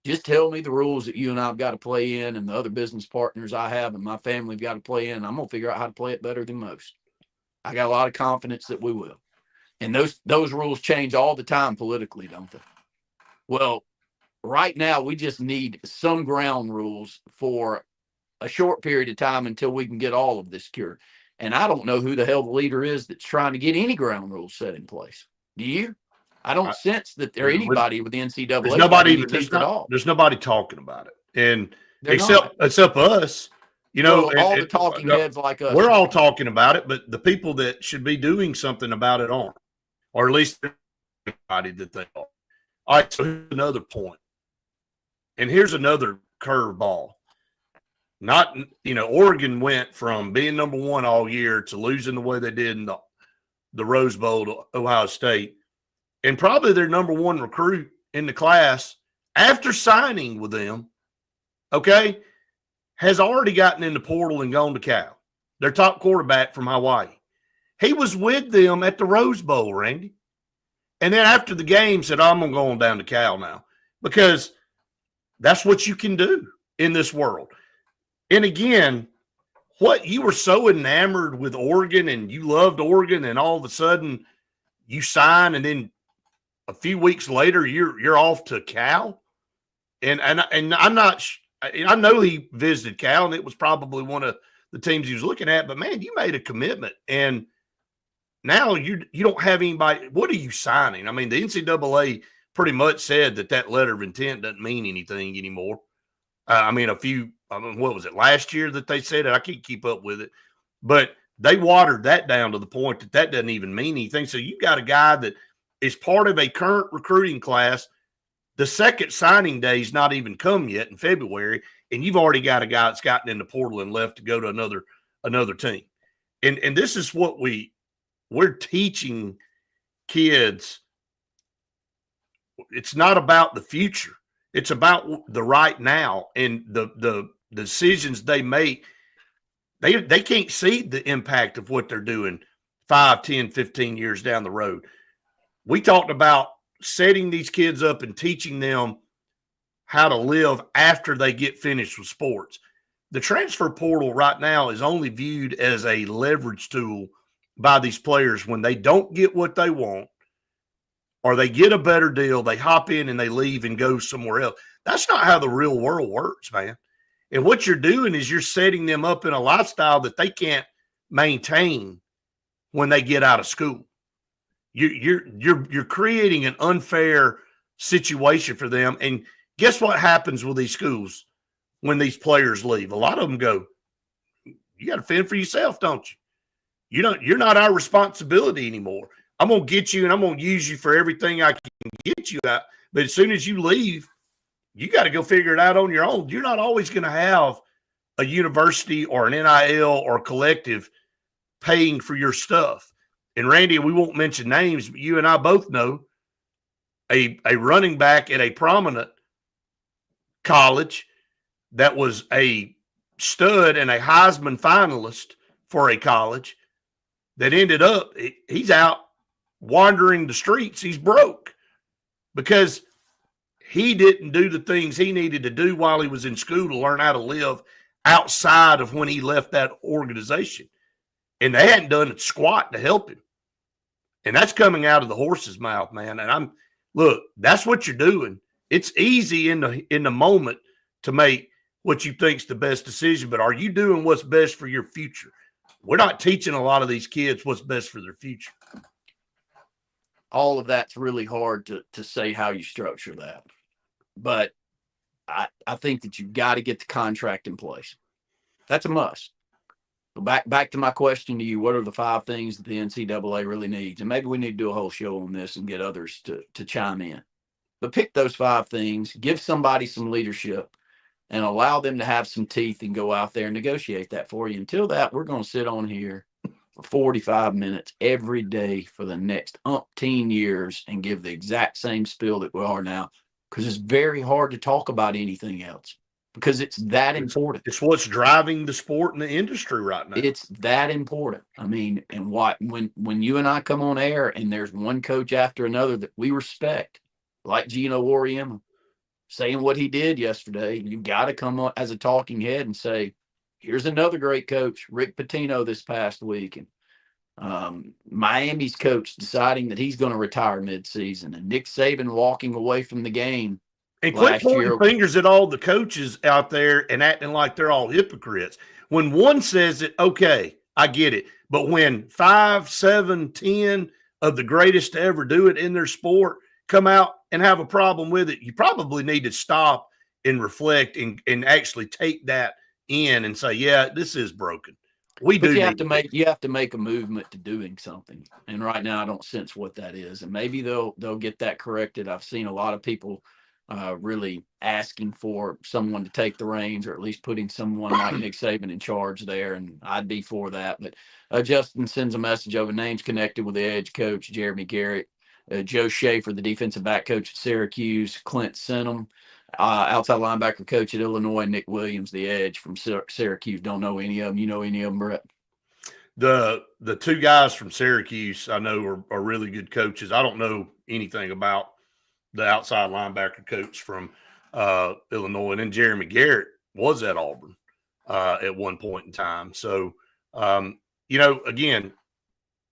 Just tell me the rules that you and I've got to play in, and the other business partners I have and my family have got to play in. I'm going to figure out how to play it better than most. I got a lot of confidence that we will. And those rules change all the time politically, don't they? Well, right now we just need some ground rules for a short period of time until we can get all of this cured. And I don't know who the hell the leader is that's trying to get any ground rules set in place. Do you? I don't sense that there anybody with the NCAA. There's nobody. There's nobody talking about it, and except us. You know, well, all the talking heads like us. We're all talking about it, but the people that should be doing something about it aren't, or at least anybody that they are. All right, so here's another point, and here's another curveball. Not, Oregon went from being number one all year to losing the way they did in the Rose Bowl to Ohio State, and probably their number one recruit in the class after signing with them, okay, has already gotten in the portal and gone to Cal. Their top quarterback from Hawaii. He was with them at the Rose Bowl, Randy. And then after the game said, I'm going to go on down to Cal now, because that's what you can do in this world. And again, what you were so enamored with Oregon and you loved Oregon, and all of a sudden you sign, and then a few weeks later you're off to Cal. And I'm not I know he visited Cal, and it was probably one of the teams he was looking at, but man, you made a commitment, and now you don't have anybody. What are you signing? I mean, the NCAA pretty much said that letter of intent doesn't mean anything anymore. What was it, last year that they said it? I can't keep up with it. But they watered that down to the point that doesn't even mean anything. So you got a guy that is part of a current recruiting class. The second signing day is not even come yet in February, and you've already got a guy that's gotten in the portal and left to go to another team. And this is what we're teaching kids. It's not about the future. It's about the right now, and the decisions they make. They can't see the impact of what they're doing 5, 10, 15 years down the road. We talked about setting these kids up and teaching them how to live after they get finished with sports. The transfer portal right now is only viewed as a leverage tool by these players. When they don't get what they want, or they get a better deal, they hop in and they leave and go somewhere else. That's not how the real world works, man. And what you're doing is you're setting them up in a lifestyle that they can't maintain when they get out of school. You're creating an unfair situation for them. And guess what happens with these schools when these players leave? A lot of them go, you got to fend for yourself, don't you? You're not our responsibility anymore. I'm going to get you and I'm going to use you for everything I can get you out. But as soon as you leave, you got to go figure it out on your own. You're not always going to have a university or an NIL or collective paying for your stuff. And Randy, we won't mention names, but you and I both know a running back at a prominent college that was a stud and a Heisman finalist for a college that ended up, he's out wandering the streets. He's broke because he didn't do the things he needed to do while he was in school to learn how to live outside of when he left that organization. And they hadn't done a squat to help him. And that's coming out of the horse's mouth, man. And look, that's what you're doing. It's easy in the moment to make what you think's the best decision, but are you doing what's best for your future? We're not teaching a lot of these kids what's best for their future. All of that's really hard to say how you structure that. But I think that you've got to get the contract in place. That's a must. So back to my question to you, what are the 5 things that the NCAA really needs? And maybe we need to do a whole show on this and get others to chime in. But pick those 5 things, give somebody some leadership, and allow them to have some teeth and go out there and negotiate that for you. Until that, we're going to sit on here for 45 minutes every day for the next umpteen years and give the exact same spiel that we are now, because it's very hard to talk about anything else. because it's that important. It's what's driving the sport and the industry right now. It's that important. I mean, and when you and I come on air and there's one coach after another that we respect, like Gino Auriemma, saying what he did yesterday, you got to come on as a talking head and say, here's another great coach, Rick Pitino, this past week. And Miami's coach deciding that he's going to retire midseason, and Nick Saban walking away from the game. And quit pointing fingers at all the coaches out there and acting like they're all hypocrites. When one says it, okay, I get it. But when 5, 7, 10 of the greatest to ever do it in their sport come out and have a problem with it, you probably need to stop and reflect and actually take that in and say, yeah, this is broken. You have to make a movement to doing something. And right now I don't sense what that is. And maybe they'll get that corrected. I've seen a lot of people really asking for someone to take the reins, or at least putting someone like Nick Saban in charge there, and I'd be for that. But Justin sends a message over, names connected with the edge coach Jeremy Garrett, Joe Schaefer, the defensive back coach at Syracuse, Clint Senham, outside linebacker coach at Illinois, Nick Williams, the edge from Syracuse. Don't know any of them. You know any of them, Brett? The two guys from Syracuse I know are really good coaches. I don't know anything about the outside linebacker coach from Illinois. And then Jeremy Garrett was at Auburn at one point in time. So, again,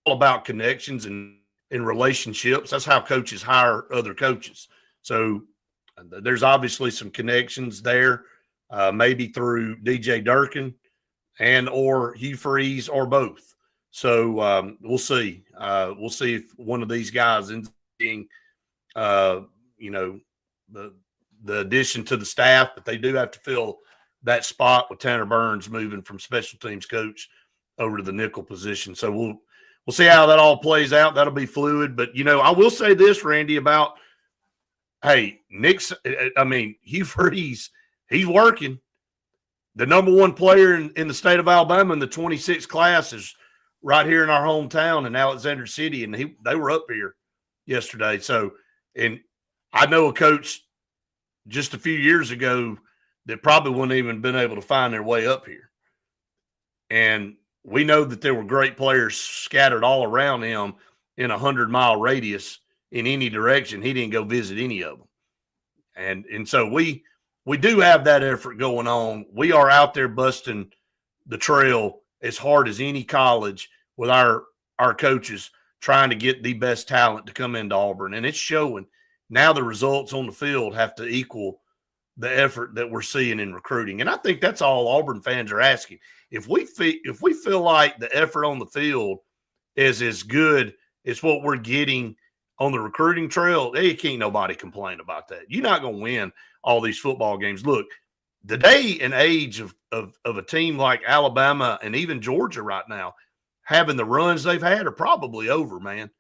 all about connections and relationships. That's how coaches hire other coaches. So there's obviously some connections there, maybe through DJ Durkin and or Hugh Freeze or both. So we'll see. We'll see if one of these guys ends up being the addition to the staff, but they do have to fill that spot with Tanner Burns moving from special teams coach over to the nickel position. So we'll see how that all plays out. That'll be fluid. But, I will say this, Randy, about, hey, Hugh Freeze, he's working. The number one player in the state of Alabama in the 26th class is right here in our hometown in Alexander City, and they were up here yesterday. So, and I know a coach just a few years ago that probably wouldn't even been able to find their way up here. And we know that there were great players scattered all around him in a 100-mile radius in any direction. He didn't go visit any of them. And so we do have that effort going on. We are out there busting the trail as hard as any college with our coaches trying to get the best talent to come into Auburn. And it's showing. Now the results on the field have to equal the effort that we're seeing in recruiting. And I think that's all Auburn fans are asking. If we feel like the effort on the field is as good as what we're getting on the recruiting trail, hey, can't nobody complain about that. You're not going to win all these football games. Look, the day and age of a team like Alabama and even Georgia right now having the runs they've had are probably over, man,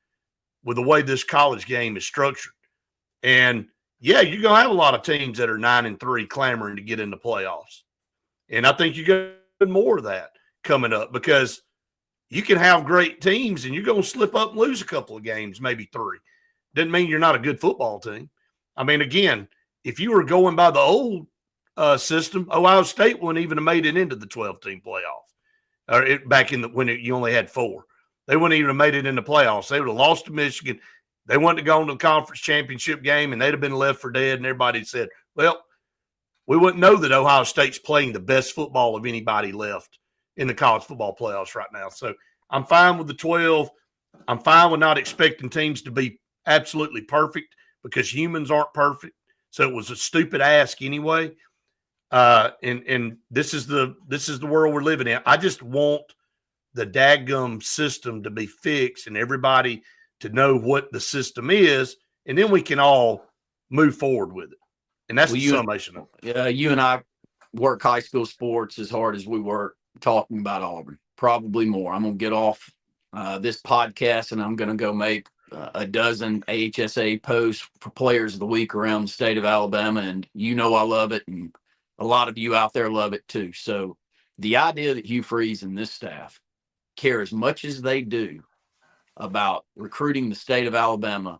with the way this college game is structured. And, yeah, you're going to have a lot of teams that are 9-3 clamoring to get in the playoffs. And I think you're going to have more of that coming up because you can have great teams and you're going to slip up and lose a couple of games, maybe 3. Doesn't mean you're not a good football team. I mean, again, if you were going by the old system, Ohio State wouldn't even have made it into the 12-team playoff back in when you only had 4. They wouldn't even have made it in the playoffs. They would have lost to Michigan. They wouldn't have gone to the conference championship game, and they'd have been left for dead, and everybody said, well, we wouldn't know that Ohio State's playing the best football of anybody left in the college football playoffs right now. So I'm fine with the 12. I'm fine with not expecting teams to be absolutely perfect because humans aren't perfect. So it was a stupid ask anyway. And this is the world we're living in. I just want the dadgum system to be fixed and everybody to know what the system is, and then we can all move forward with it. And that's the summation of it. You and I work high school sports as hard as we work talking about Auburn, probably more. I'm going to get off this podcast, and I'm going to go make a dozen AHSA posts for Players of the Week around the state of Alabama, and I love it, and a lot of you out there love it too. So the idea that Hugh Freeze and this staff care as much as they do about recruiting the state of Alabama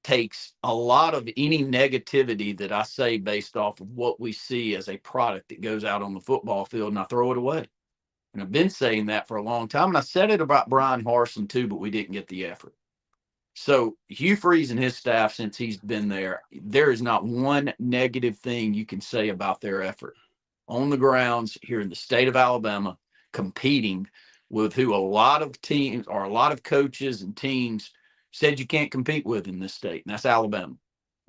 takes a lot of any negativity that I say based off of what we see as a product that goes out on the football field, and I throw it away. And I've been saying that for a long time. And I said it about Brian Harsin too, but we didn't get the effort. So Hugh Freeze and his staff, since he's been there, there is not one negative thing you can say about their effort on the grounds here in the state of Alabama, competing with who a lot of teams or a lot of coaches and teams said you can't compete with in this state. And that's Alabama,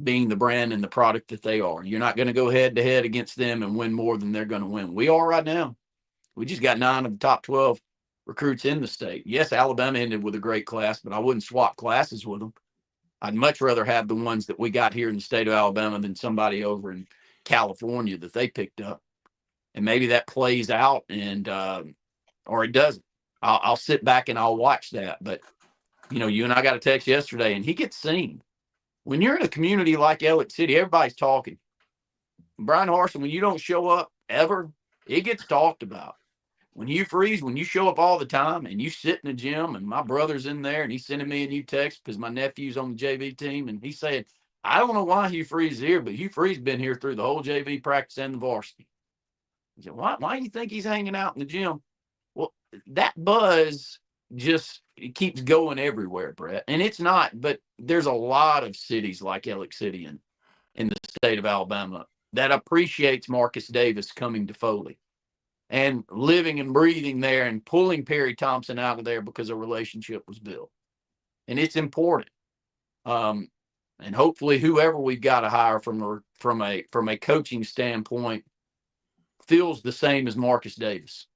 being the brand and the product that they are. You're not going to go head to head against them and win more than they're going to win. We are right now. We just got 9 of the top 12 recruits in the state. Yes, Alabama ended with a great class, but I wouldn't swap classes with them. I'd much rather have the ones that we got here in the state of Alabama than somebody over in California that they picked up. And maybe that plays out and or it doesn't. I'll sit back and I'll watch that. But, you know, you and I got a text yesterday, and he gets seen. When you're in a community like Elliott City, everybody's talking. Brian Harsin, when you don't show up ever, it gets talked about. When you freeze, when you show up all the time and you sit in the gym, and my brother's in there and he's sending me a new text because my nephew's on the JV team, and he said, I don't know why Hugh Freeze is here, but Hugh Freeze been here through the whole JV practice and the varsity. He said, why do you think he's hanging out in the gym? Well, that buzz just it keeps going everywhere, Brett. And it's not, but there's a lot of cities like Elliott City in the state of Alabama that appreciates Marcus Davis coming to Foley and living and breathing there and pulling Perry Thompson out of there because a relationship was built. And it's important. And hopefully whoever we've got to hire from a coaching standpoint feels the same as Marcus Davis,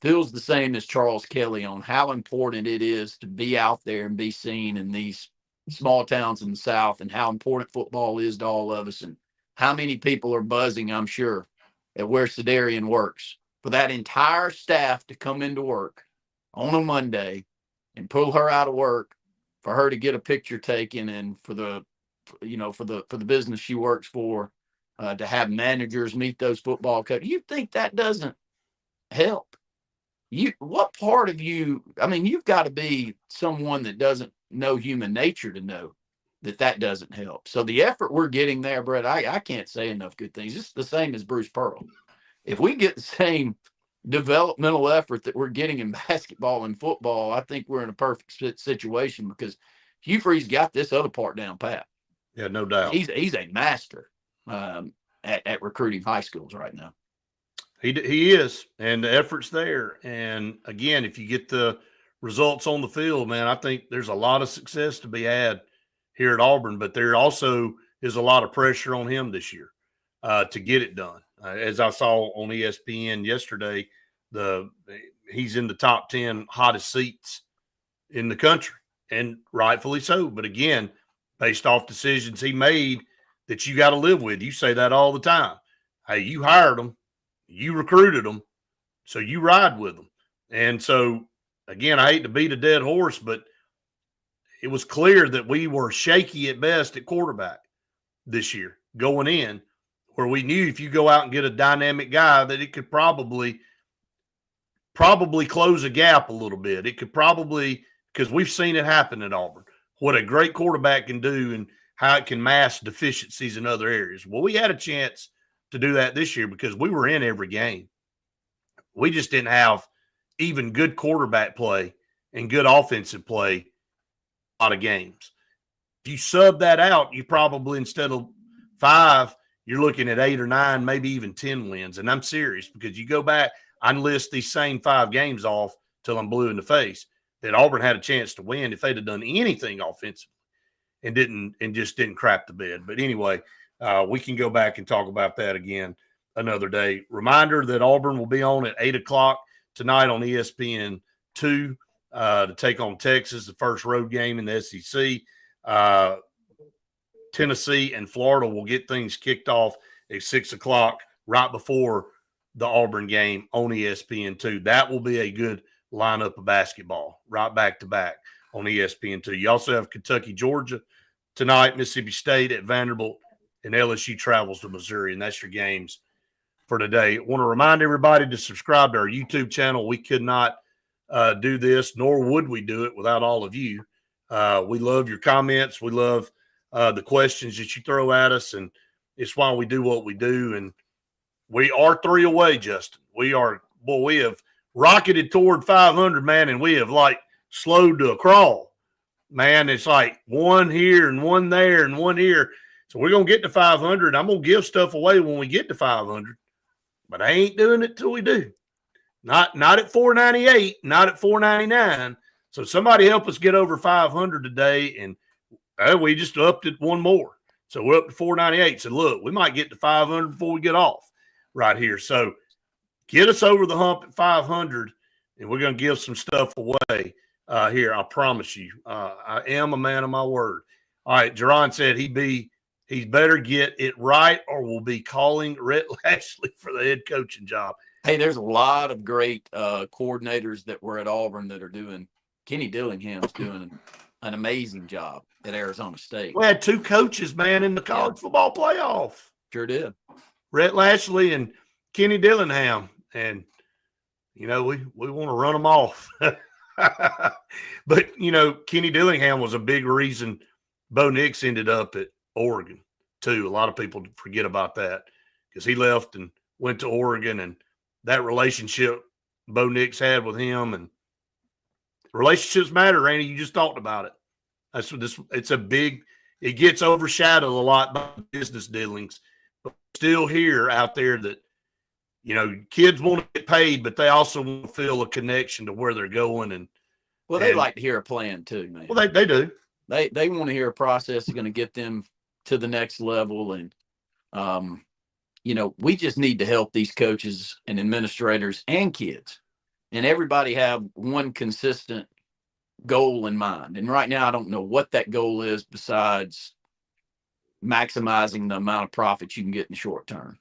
feels the same as Charles Kelly on how important it is to be out there and be seen in these small towns in the South, and how important football is to all of us, and how many people are buzzing, I'm sure, at where Sedarian works, for that entire staff to come into work on a Monday and pull her out of work for her to get a picture taken, and for the business she works for, to have managers meet those football coaches. You think that doesn't help? What part of you, I mean, you've got to be someone that doesn't know human nature to know that doesn't help. So the effort we're getting there, Brett, I can't say enough good things. It's the same as Bruce Pearl. If we get the same developmental effort that we're getting in basketball and football, I think we're in a perfect situation, because Hugh Freeze got this other part down pat. Yeah, no doubt. He's a master at recruiting high schools right now. He is, and the effort's there. And again, if you get the results on the field, man, I think there's a lot of success to be had here at Auburn. But there also is a lot of pressure on him this year to get it done. As I saw on ESPN yesterday, he's in the top 10 hottest seats in the country, and rightfully so. But again, based off decisions he made that you got to live with. You say that all the time. Hey, you hired them. You recruited them, so you ride with them. And so, again, I hate to beat a dead horse, but it was clear that we were shaky at best at quarterback this year going in, where we knew if you go out and get a dynamic guy that it could probably close a gap a little bit. It could probably, because we've seen it happen at Auburn, what a great quarterback can do and how it can mask deficiencies in other areas. Well, we had a chance to do that this year because we were in every game. We just didn't have even good quarterback play and good offensive play a lot of games. If you sub that out, you probably, instead of 5, you're looking at 8 or 9, maybe even 10 wins. And I'm serious, because you go back, I list these same 5 games off till I'm blue in the face, that Auburn had a chance to win if they'd have done anything offensively and just didn't crap the bed. But anyway, we can go back and talk about that again another day. Reminder that Auburn will be on at 8 o'clock tonight on ESPN2 to take on Texas, the first road game in the SEC. Tennessee and Florida will get things kicked off at 6 o'clock right before the Auburn game on ESPN2. That will be a good lineup of basketball right back to back on ESPN2. You also have Kentucky, Georgia tonight, Mississippi State at Vanderbilt, and LSU travels to Missouri, and that's your games for today. I want to remind everybody to subscribe to our YouTube channel. We could not do this, nor would we do it without all of you. We love your comments. We love the questions that you throw at us, and it's why we do what we do. And we are 3 away, Justin. We have rocketed toward 500, man, and we have like slowed to a crawl. Man, it's like one here and one there and one here. So we're going to get to 500. I'm going to give stuff away when we get to 500, but I ain't doing it till we do. Not at 498, not at 499. So somebody help us get over 500 today, and we just upped it one more. So we're up to 498. So look, we might get to 500 before we get off right here. So get us over the hump at 500, and we're going to give some stuff away here. I promise you. I am a man of my word. All right, Jerron said he's better get it right, or we'll be calling Rhett Lashley for the head coaching job. Hey, there's a lot of great coordinators that were at Auburn that are doing. Kenny Dillingham's doing an amazing job at Arizona State. We had 2 coaches, man, in the college football playoff. Sure did. Rhett Lashley and Kenny Dillingham. And, we want to run them off. But, Kenny Dillingham was a big reason Bo Nix ended up at Oregon, too. A lot of people forget about that because he left and went to Oregon, and that relationship Bo Nix had with him. And relationships matter, Randy. You just talked about it. That's what it gets overshadowed a lot by business dealings. But still here out there that, kids want to get paid, but they also want to feel a connection to where they're going. And they like to hear a plan too, man. Well, they do. They want to hear a process that's going to get them to the next level. And, we just need to help these coaches and administrators and kids, and everybody have one consistent goal in mind. And right now, I don't know what that goal is besides maximizing the amount of profits you can get in the short term.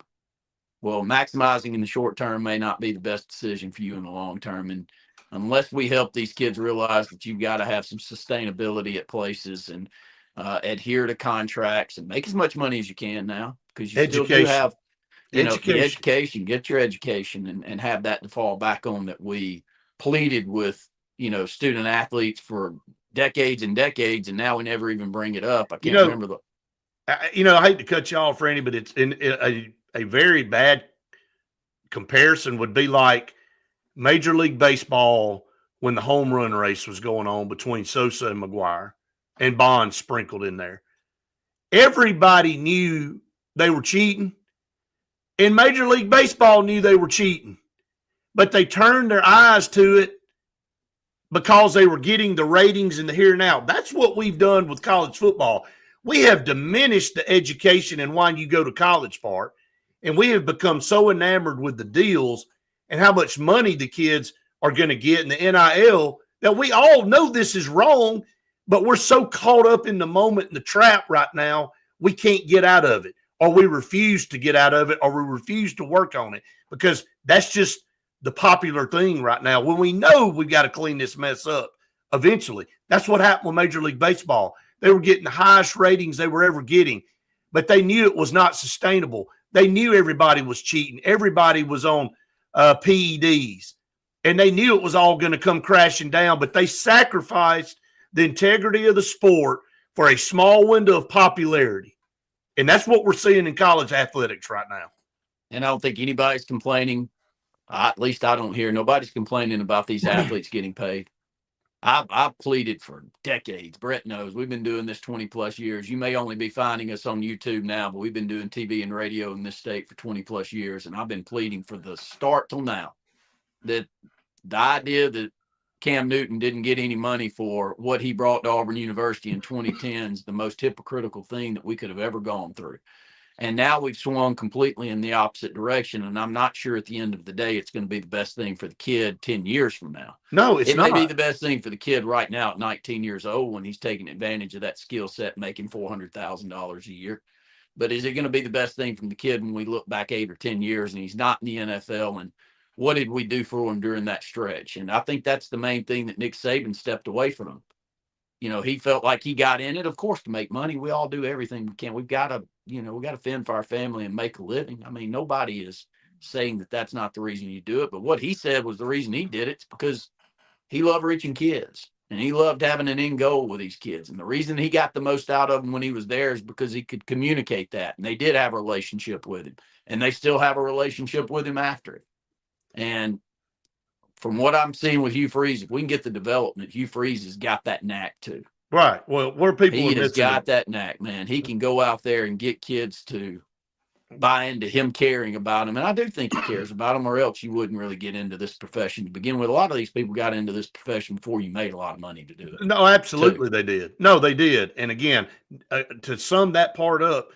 Well, maximizing in the short term may not be the best decision for you in the long term. And unless we help these kids realize that you've got to have some sustainability at places and adhere to contracts and make as much money as you can now, because you still do have the education, get your education and have that to fall back on that we pleaded with, student athletes for decades and decades, and now we never even bring it up. I can't remember I hate to cut you off, Randy, but it's in a very bad comparison would be like Major League Baseball when the home run race was going on between Sosa and McGwire and Bonds sprinkled in there. Everybody knew they were cheating, and Major League Baseball knew they were cheating, but they turned their eyes to it because they were getting the ratings in the here and now. That's what we've done with college football. We have diminished the education and why you go to college part, and we have become so enamored with the deals and how much money the kids are going to get in the NIL that we all know this is wrong, but we're so caught up in the moment in the trap right now, we can't get out of it, or we refuse to get out of it, or we refuse to work on it because that's just the popular thing right now when we know we've got to clean this mess up eventually. That's what happened with Major League Baseball. They were getting the highest ratings they were ever getting, but they knew it was not sustainable. They knew everybody was cheating. Everybody was on PEDs, and they knew it was all going to come crashing down, but they sacrificed the integrity of the sport for a small window of popularity. And that's what we're seeing in college athletics right now. And I don't think anybody's complaining. At least I don't hear nobody's complaining about these athletes getting paid. I've pleaded for decades. Brett knows we've been doing this 20 plus years. You may only be finding us on YouTube now, but we've been doing TV and radio in this state for 20 plus years. And I've been pleading for the start till now that the idea that Cam Newton didn't get any money for what he brought to Auburn University in 2010 is the most hypocritical thing that we could have ever gone through. And now we've swung completely in the opposite direction. And I'm not sure at the end of the day it's going to be the best thing for the kid 10 years from now. No, it's not. It may be the best thing for the kid right now at 19 years old when he's taking advantage of that skill set, making $400,000 a year. But is it going to be the best thing from the kid when we look back 8 or 10 years and he's not in the NFL? And what did we do for him during that stretch? And I think that's the main thing that Nick Saban stepped away from. He felt like he got in it, of course, to make money. We all do everything we can. We've got to, we got to fend for our family and make a living. I mean, nobody is saying that that's not the reason you do it. But what he said was the reason he did it is because he loved reaching kids. And he loved having an end goal with these kids. And the reason he got the most out of them when he was there is because he could communicate that. And they did have a relationship with him. And they still have a relationship with him after it. And from what I'm seeing with Hugh Freeze, if we can get the development, Hugh Freeze has got that knack too. Right. Well, where people he has got that knack, man. He can go out there and get kids to buy into him caring about them. And I do think he cares about them, or else you wouldn't really get into this profession to begin with. A lot of these people got into this profession before you made a lot of money to do it. No, absolutely they did. No, they did. And again, to sum that part up,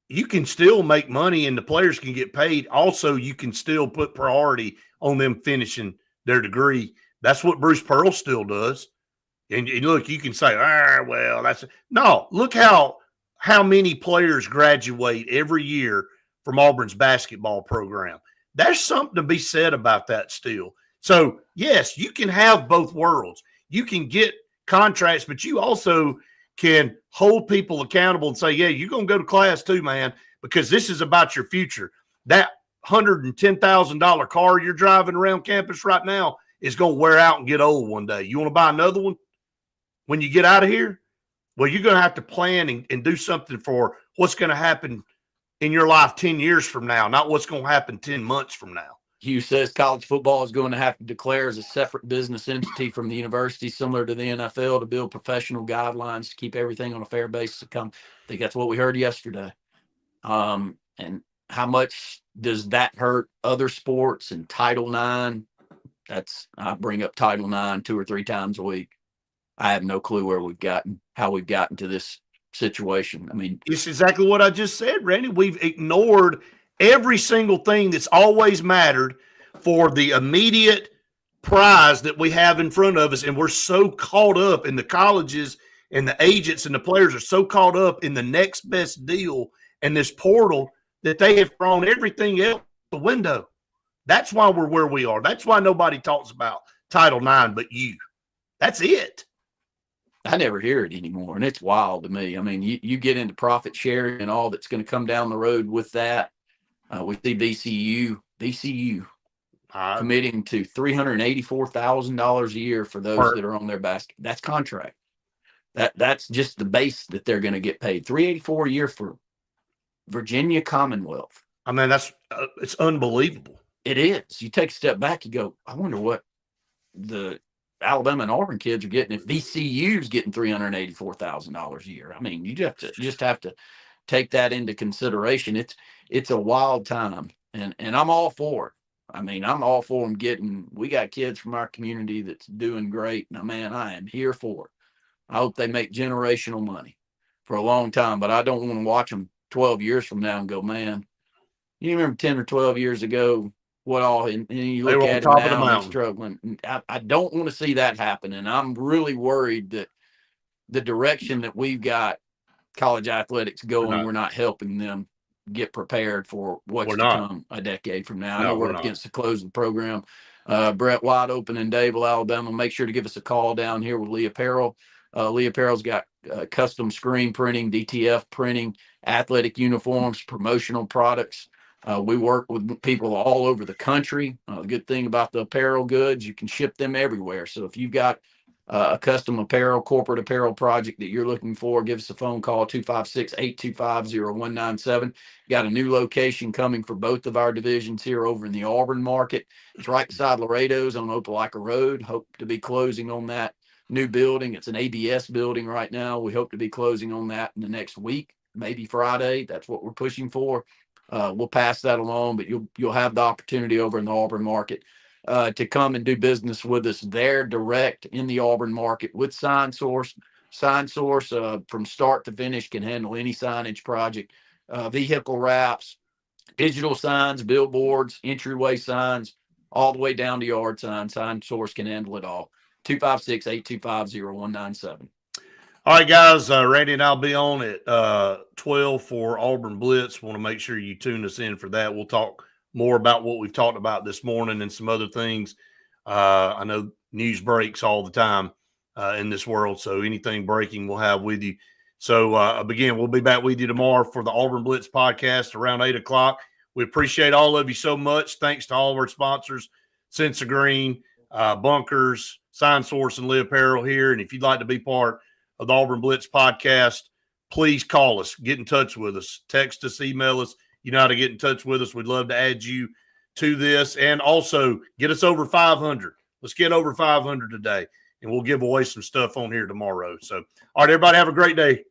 you can still make money and the players can get paid. Also, you can still put priority on them finishing their degree. That's what Bruce Pearl still does. And look, you can say, well, that's – no, look how many players graduate every year from Auburn's basketball program. There's something to be said about that still. So, yes, you can have both worlds. You can get contracts, but you also can hold people accountable and say, yeah, you're going to go to class too, man, because this is about your future. That $110,000 car you're driving around campus right now is going to wear out and get old one day. You want to buy another one when you get out of here? Well, you're going to have to plan and do something for what's going to happen in your life 10 years from now, not what's going to happen 10 months from now. Hugh says college football is going to have to declare as a separate business entity from the university, similar to the NFL, to build professional guidelines to keep everything on a fair basis. I think that's what we heard yesterday. And how much does that hurt other sports and Title IX? I bring up Title IX 2 or 3 times a week. I have no clue how we've gotten to this situation. I mean, it's exactly what I just said, Randy. We've ignored every single thing that's always mattered for the immediate prize that we have in front of us. And we're so caught up in the colleges and the agents and the players are so caught up in the next best deal and this portal that they have thrown everything else out the window. That's why we're where we are. That's why nobody talks about Title IX but you. That's it. I never hear it anymore, and it's wild to me. I mean, you get into profit sharing and all that's going to come down the road with that. We see VCU committing to $384,000 a year for those that are on their basket. That's contract. That's just the base that they're going to get paid. $384 a year for Virginia Commonwealth. I mean, it's unbelievable. It is. You take a step back, you go, I wonder what the Alabama and Auburn kids are getting if VCU's getting $384,000 a year. I mean, you just have to take that into consideration. It's a wild time, and I'm all for it. I mean, I'm all for them we got kids from our community that's doing great. Now, man, I am here for it. I hope they make generational money for a long time, but I don't want to watch them 12 years from now and go, man, you remember 10 or 12 years ago, what all, and you look at him now and he's struggling. I don't want to see that happen. And I'm really worried that the direction that we've got college athletics going, we're not helping them get prepared for what's to come a decade from now. I know we're up against the close of the program. Brett wide open in Dable, Alabama. Make sure to give us a call down here with Lee Apparel. Lee Apparel's got custom screen printing, DTF printing, athletic uniforms, promotional products. We work with people all over the country. The good thing about the apparel goods, you can ship them everywhere. So if you've got a custom apparel, corporate apparel project that you're looking for, give us a phone call, 256-825-0197. Got a new location coming for both of our divisions here over in the Auburn market. It's right beside Laredo's on Opelika Road. Hope to be closing on that new building. It's an ABS building right now. We hope to be closing on that in the next week, maybe Friday. That's what we're pushing for. We'll pass that along, but you'll have the opportunity over in the Auburn market to come and do business with us there direct in the Auburn market with Sign Source. Sign Source from start to finish can handle any signage project, vehicle wraps, digital signs, billboards, entryway signs, all the way down to yard signs. Sign Source can handle it all. 256-825-0197. All right, guys, Randy and I'll be on at 12 for Auburn Blitz. Want to make sure you tune us in for that. We'll talk more about what we've talked about this morning and some other things. I know news breaks all the time in this world, so anything breaking we'll have with you. So, again, we'll be back with you tomorrow for the Auburn Blitz podcast around 8 o'clock. We appreciate all of you so much. Thanks to all of our sponsors, Sense of Green, Bunkers, Sign Source, and Lee Apparel here. And if you'd like to be part of the Auburn Blitz podcast, please call us, get in touch with us, text us, email us. You know how to get in touch with us. We'd love to add you to this, and also get us over 500. Let's get over 500 today, and we'll give away some stuff on here tomorrow. So, all right, everybody have a great day.